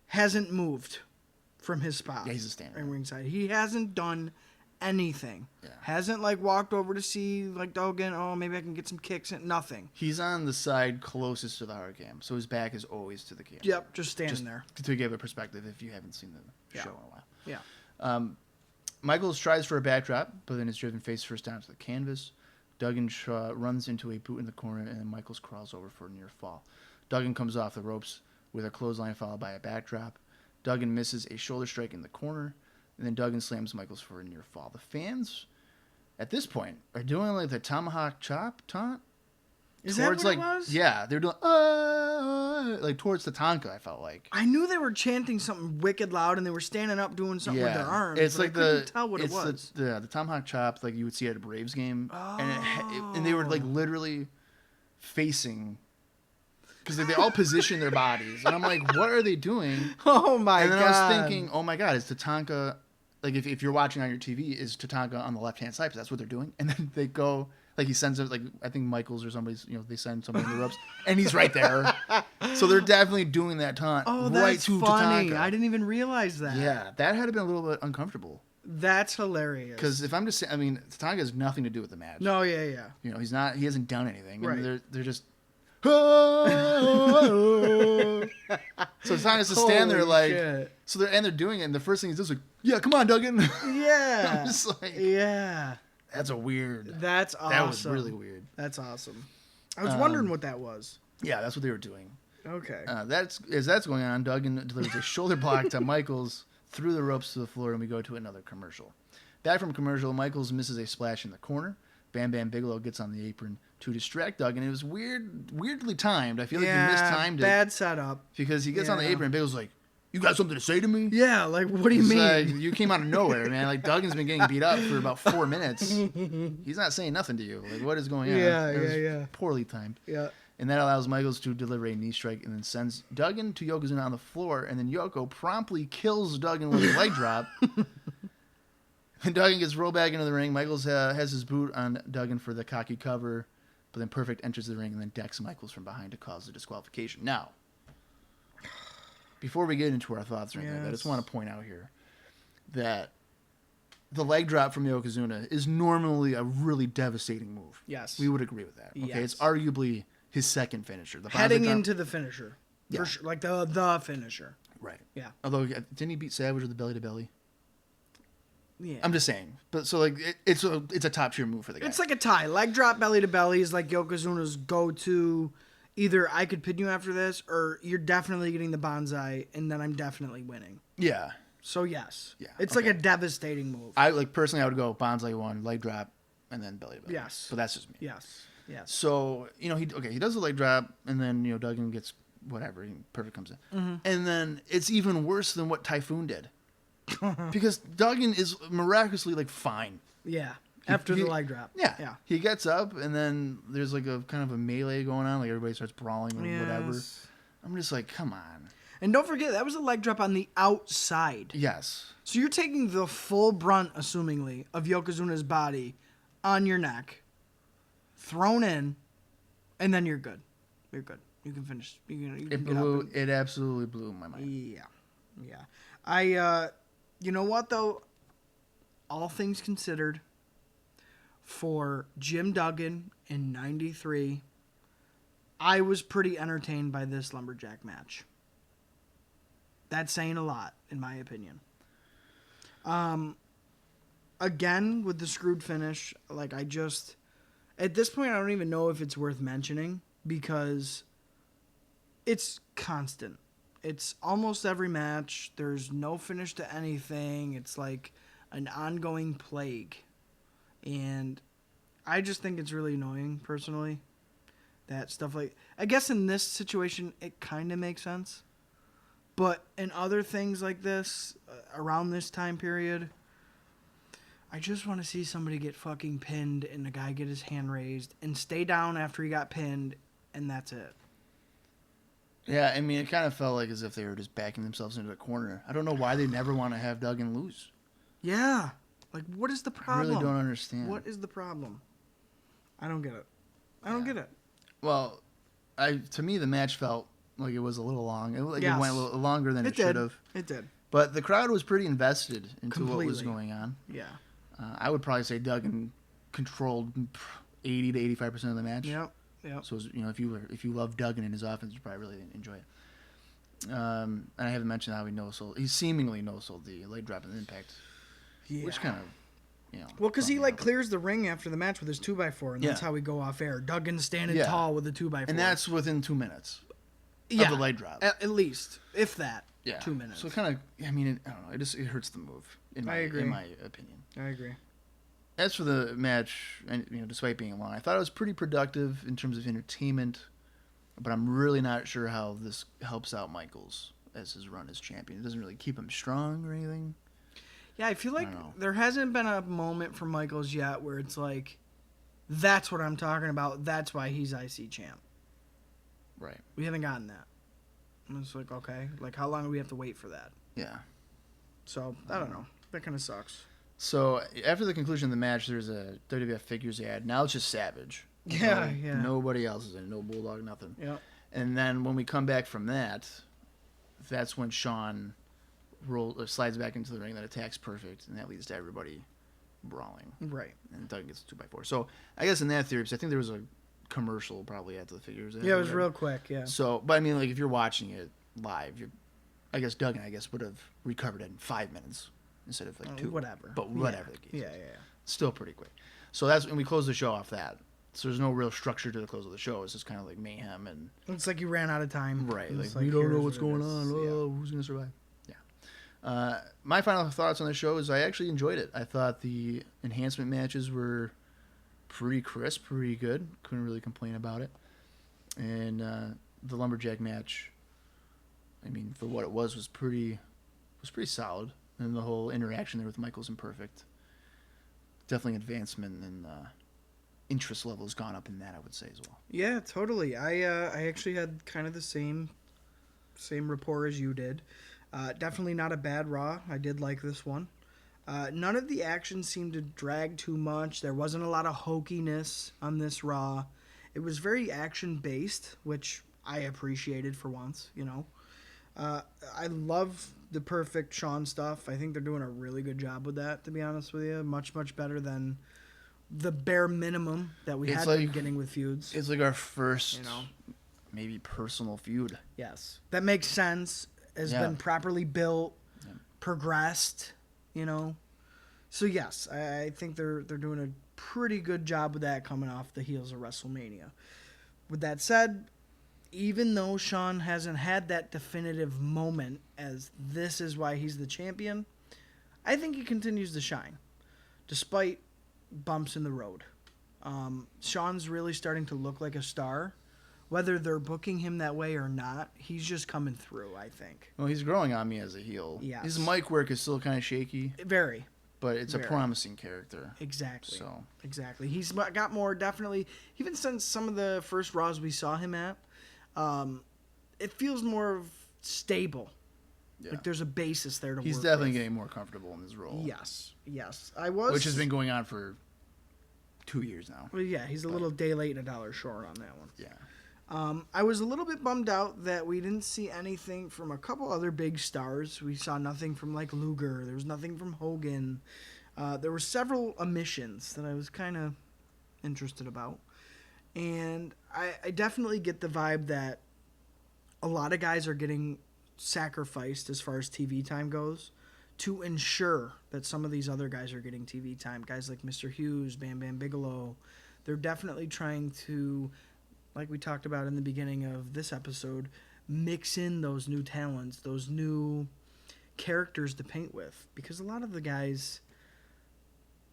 hasn't moved from his spot. Yeah, he's a standing. In ringside. He hasn't done anything. Yeah. Hasn't, like, walked over to see, like, Duggan, oh, maybe I can get some kicks in. Nothing. He's on the side closest to the hard cam, so his back is always to the camera. Yep, just standing there. To give a perspective if you haven't seen the show in a while. Yeah. Michaels tries for a backdrop, but then is driven face first down to the canvas. Duggan runs into a boot in the corner, and then Michaels crawls over for a near fall. Duggan comes off the ropes with a clothesline followed by a backdrop. Duggan misses a shoulder strike in the corner, and then Duggan slams Michaels for a near fall. The fans, at this point, are doing like the tomahawk chop taunt. Is that what like, it was? Yeah, they're doing like towards Tatanka. I felt like I knew they were chanting something wicked loud, and they were standing up doing something with their arms. It's but like I couldn't tell what it was. The tomahawk chop like you would see at a Braves game, Oh. and they were like literally facing because they all position their bodies, and I'm like, what are they doing? Oh my god! And then I was thinking, oh my god, is Tatanka like if you're watching on your TV, is Tatanka on the left hand side? Because that's what they're doing, and then they go. Like he sends it, like I think Michaels or somebody's, they send somebody in the ropes, and he's right there. So they're definitely doing that taunt right that's to funny. Tatanka. I didn't even realize that. Yeah, that had to been a little bit uncomfortable. That's hilarious. Because if I'm just saying, I mean, Tatanka has nothing to do with the match. No, yeah. He's not. He hasn't done anything. Right. And they're just. So Tatanka has to stand there like. Shit. So they're doing it, and the first thing he's just like, yeah, come on, Duggan. Yeah. I'm just like, yeah. that's a weird. That's awesome. That was really weird. That's awesome. I was wondering what that was. Yeah, that's what they were doing. Okay. As that's going on, Duggan delivers a shoulder block to Michaels through the ropes to the floor, and we go to another commercial. Back from commercial, Michaels misses a splash in the corner. Bam Bam Bigelow gets on the apron to distract Duggan. It was weirdly timed. I feel like he mistimed it. Bad setup. Because he gets on the apron, and Bigelow's like, you got something to say to me? Yeah, like, what do you mean? Like, you came out of nowhere, man. Like, Duggan's been getting beat up for about 4 minutes. He's not saying nothing to you. Like, what is going on? Yeah. Poorly timed. Yeah. And that allows Michaels to deliver a knee strike and then sends Duggan to Yokozuna on the floor. And then Yoko promptly kills Duggan with a leg drop. And Duggan gets rolled back into the ring. Michaels has his boot on Duggan for the cocky cover. But then Perfect enters the ring and then decks Michaels from behind to cause the disqualification. Now, before we get into our thoughts or anything like that, I just want to point out here that the leg drop from Yokozuna is normally a really devastating move. Yes. We would agree with that. Okay, Yes. It's arguably his second finisher. The Heading drop. into the finisher. Yeah. For sure. Like the finisher. Right. Yeah. Although, didn't he beat Savage with the belly to belly? Yeah. I'm just saying. But so like it's a top tier move for the guy. It's like a tie. Leg drop belly to belly is like Yokozuna's go-to. Either I could pin you after this, or you're definitely getting the bonsai, and then I'm definitely winning. Yeah. So yes. Yeah, It's okay. like a devastating move. I personally I would go bonsai one, leg drop, and then belly to belly. Yes. But that's just me. Yes. So, he does the leg drop, and then, Duggan gets whatever, Perfect comes in. Mm-hmm. And then it's even worse than what Typhoon did. Because Duggan is miraculously, like, fine. Yeah. After the leg drop. Yeah. He gets up, and then there's, like, a kind of a melee going on, like everybody starts brawling or whatever. I'm just like, come on. And don't forget, that was a leg drop on the outside. Yes. So you're taking the full brunt, assumingly, of Yokozuna's body on your neck, thrown in, and then you're good. You're good. You can finish. You can get up. It absolutely blew my mind. Yeah. You know what, though? All things considered, for Jim Duggan in 93, I was pretty entertained by this Lumberjack match. That's saying a lot, in my opinion. Again, with the screwed finish, like at this point, I don't even know if it's worth mentioning because it's constant. It's almost every match. There's no finish to anything. It's like an ongoing plague. And I just think it's really annoying, personally, that stuff like... I guess in this situation, it kind of makes sense. But in other things like this, around this time period, I just want to see somebody get fucking pinned and the guy get his hand raised and stay down after he got pinned, and that's it. Yeah, I mean, it kind of felt like as if they were just backing themselves into the corner. I don't know why they never want to have Duggan lose. Yeah. Like, what is the problem? I really don't understand. What is the problem? I don't get it. I don't get it. Well, to me, the match felt like it was a little long. It went a little longer than it should have. It did. But the crowd was pretty invested into Completely. what was going on. Yeah. I would probably say Duggan controlled 80 to 85% of the match. Yep. So if you love Duggan and his offense, you probably really enjoy it. And I haven't mentioned how he seemingly no-sold the leg drop and impact, which kind of, Well, because he clears the ring after the match with his 2x4, and that's how we go off air. Duggan's standing tall with a 2x4, and that's within 2 minutes of the leg drop, at least, if that. Yeah, 2 minutes. So kind of, I mean, I don't know. It hurts the move. I agree. In my opinion. I agree. As for the match, and despite being long, I thought it was pretty productive in terms of entertainment, but I'm really not sure how this helps out Michaels as his run as champion. It doesn't really keep him strong or anything. Yeah, I feel like there hasn't been a moment for Michaels yet where it's like, that's what I'm talking about. That's why he's IC champ. Right. We haven't gotten that. And it's like, okay, like how long do we have to wait for that? Yeah. So, I don't know. That kind of sucks. So, after the conclusion of the match, there's a WWF figures ad. Now it's just Savage. Yeah. Nobody else is in it. No Bulldog, nothing. Yeah. And then when we come back from that, that's when Shawn slides back into the ring, that attacks Perfect, and that leads to everybody brawling. Right. And Duggan gets a 2x4. So, I guess in that theory, because I think there was a commercial probably after the figures. Yeah, it was real quick, yeah. So, but I mean, like, if you're watching it live, I guess Duggan, would have recovered it in 5 minutes instead of, 2. Whatever. But whatever the case is. Yeah. Still pretty quick. So and we close the show off that. So there's no real structure to the close of the show. It's just kind of like mayhem and... It's like you ran out of time. Right. Like we don't know what's going on. Oh, who's going to survive? Yeah. My final thoughts on the show is I actually enjoyed it. I thought the enhancement matches were pretty crisp, pretty good. Couldn't really complain about it. And the Lumberjack match, I mean, for what it was pretty solid. And the whole interaction there with Michaels and Perfect, definitely advancement and interest level has gone up in that, I would say, as well. Yeah, totally. I actually had kind of the same rapport as you did. Definitely not a bad Raw. I did like this one. None of the action seemed to drag too much. There wasn't a lot of hokiness on this Raw. It was very action-based, which I appreciated for once, I love the Perfect Shawn stuff. I think they're doing a really good job with that, to be honest with you. Much, much better than the bare minimum that we had been getting with feuds. It's like our first, maybe personal feud. Yes. That makes sense. Has been properly built, progressed, So, yes, I think they're doing a pretty good job with that coming off the heels of WrestleMania. With that said, even though Shawn hasn't had that definitive moment as this is why he's the champion, I think he continues to shine, despite bumps in the road. Shawn's really starting to look like a star. Whether they're booking him that way or not, he's just coming through, I think. Well, he's growing on me as a heel. Yes. His mic work is still kind of shaky. Very. But it's a promising character. Exactly. So. Exactly. He's got more, definitely, even since some of the first Raws we saw him at, it feels more stable. Yeah. Like there's a basis there to work with. He's definitely getting more comfortable in his role. Yes. Which has been going on for 2 years now. Well, yeah, he's a little day late and a dollar short on that one. Yeah. I was a little bit bummed out that we didn't see anything from a couple other big stars. We saw nothing from like Luger. There was nothing from Hogan. There were several omissions that I was kind of interested about. And I definitely get the vibe that a lot of guys are getting sacrificed as far as TV time goes to ensure that some of these other guys are getting TV time. Guys like Mr. Hughes, Bam Bam Bigelow, they're definitely trying to, like we talked about in the beginning of this episode, mix in those new talents, those new characters to paint with. Because a lot of the guys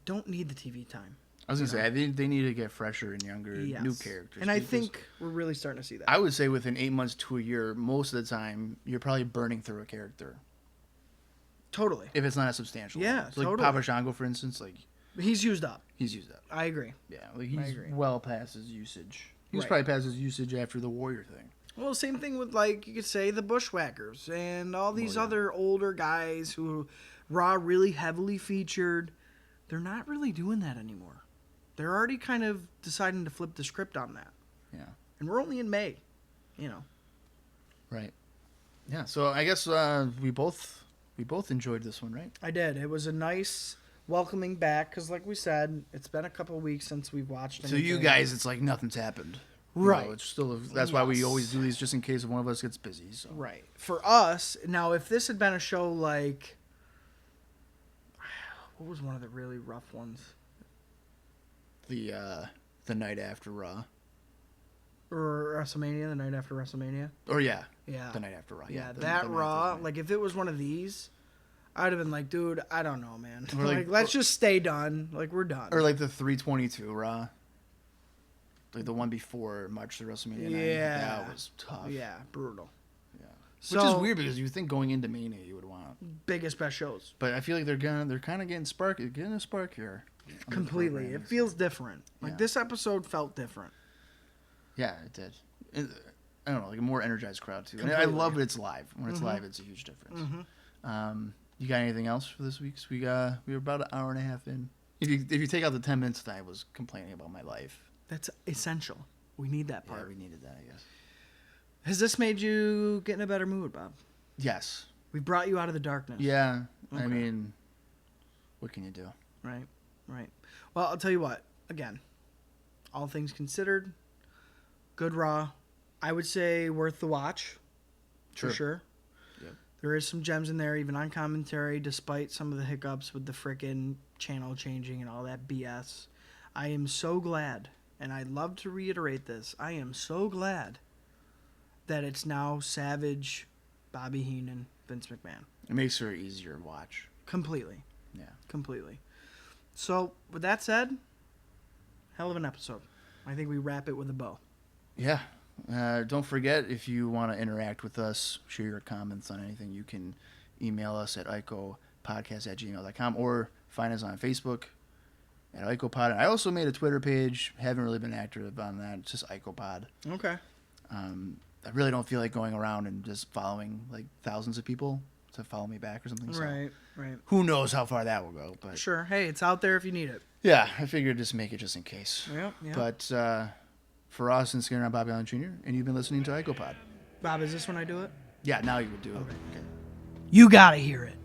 don't need the TV time. I was going to say, they need to get fresher and younger, new characters. And I think we're really starting to see that. I would say within 8 months to a year, most of the time, you're probably burning through a character. Totally. If it's not a substantial. Yeah, so like totally. Papa Shango, for instance, like He's used up. he's used up. I agree. Yeah, like he's agree. well past his usage. He was Right. probably past his usage after the Warrior thing. Well, same thing with, like, you could say the Bushwhackers and all these yeah. other older guys who Raw really heavily featured. They're not really doing that anymore. They're already kind of deciding to flip the script on that. Yeah. And we're only in May, you know. Right. Yeah. So I guess we both enjoyed this one, right? I did. It was a nice welcoming back because, like we said, it's been a couple of weeks since we've watched So anything. you guys, it's like nothing's happened. You Right. know, it's still. That's why we Yes. always do these, just in case one of us gets busy. So. Right. For us, now, if this had been a show like... What was one of the really rough ones? The night after Raw. Or WrestleMania, the night after WrestleMania? Or yeah. Yeah. The night after Raw. Yeah, the that night Raw, after like, if it was one of these, I'd have been like, dude, I don't know, man. Or like- Like, let's just stay done. Like, we're done. Or like the 322 Raw. Like the one before March to WrestleMania 9. Yeah. That was tough. Yeah, brutal. Yeah. So, Which is weird because you think going into Mania you would want. Biggest, best shows. But I feel like they're kind of getting a spark here. on the Completely. It programs. feels different. Like, Yeah. this episode felt different. Yeah, it did. I don't know, like a more energized crowd too. And I Completely. love that it's live. When it's live, it's a huge difference. You got anything else for this week's? We were about an hour and a half in. If you take out the 10 minutes that I was complaining about my life. That's essential. We need that Yeah, part. we needed that, I guess. Has this made you get in a better mood, Bob? Yes. We brought you out of the darkness. Yeah. Okay. I mean, what can you do? Right. Well, I'll tell you what. Again, all things considered, good Raw. I would say worth the watch. For sure. Yep. There is some gems in there, even on commentary, despite some of the hiccups with the frickin' channel changing and all that BS. I am so glad, and I'd love to reiterate this, I am so glad that it's now Savage, Bobby Heenan, Vince McMahon. It makes her easier to watch. Completely. Yeah. Completely. So, with that said, hell of an episode. I think we wrap it with a bow. Yeah. Don't forget, if you want to interact with us, share your comments on anything, you can email us at icopodcast@gmail.com or find us on Facebook at icopod. And I also made a Twitter page. Haven't really been active on that. It's just icopod. Okay. I really don't feel like going around and just following like thousands of people to follow me back or something. So Right. who knows how far that will go. But Sure. Hey, it's out there if you need it. yeah, I figured just make it just in case. Yeah. But for us, and I'm Bobby Allen Jr., and you've been listening to IcoPod. Bob, is this when I do it? Yeah, now you would do it. Okay. You gotta hear it.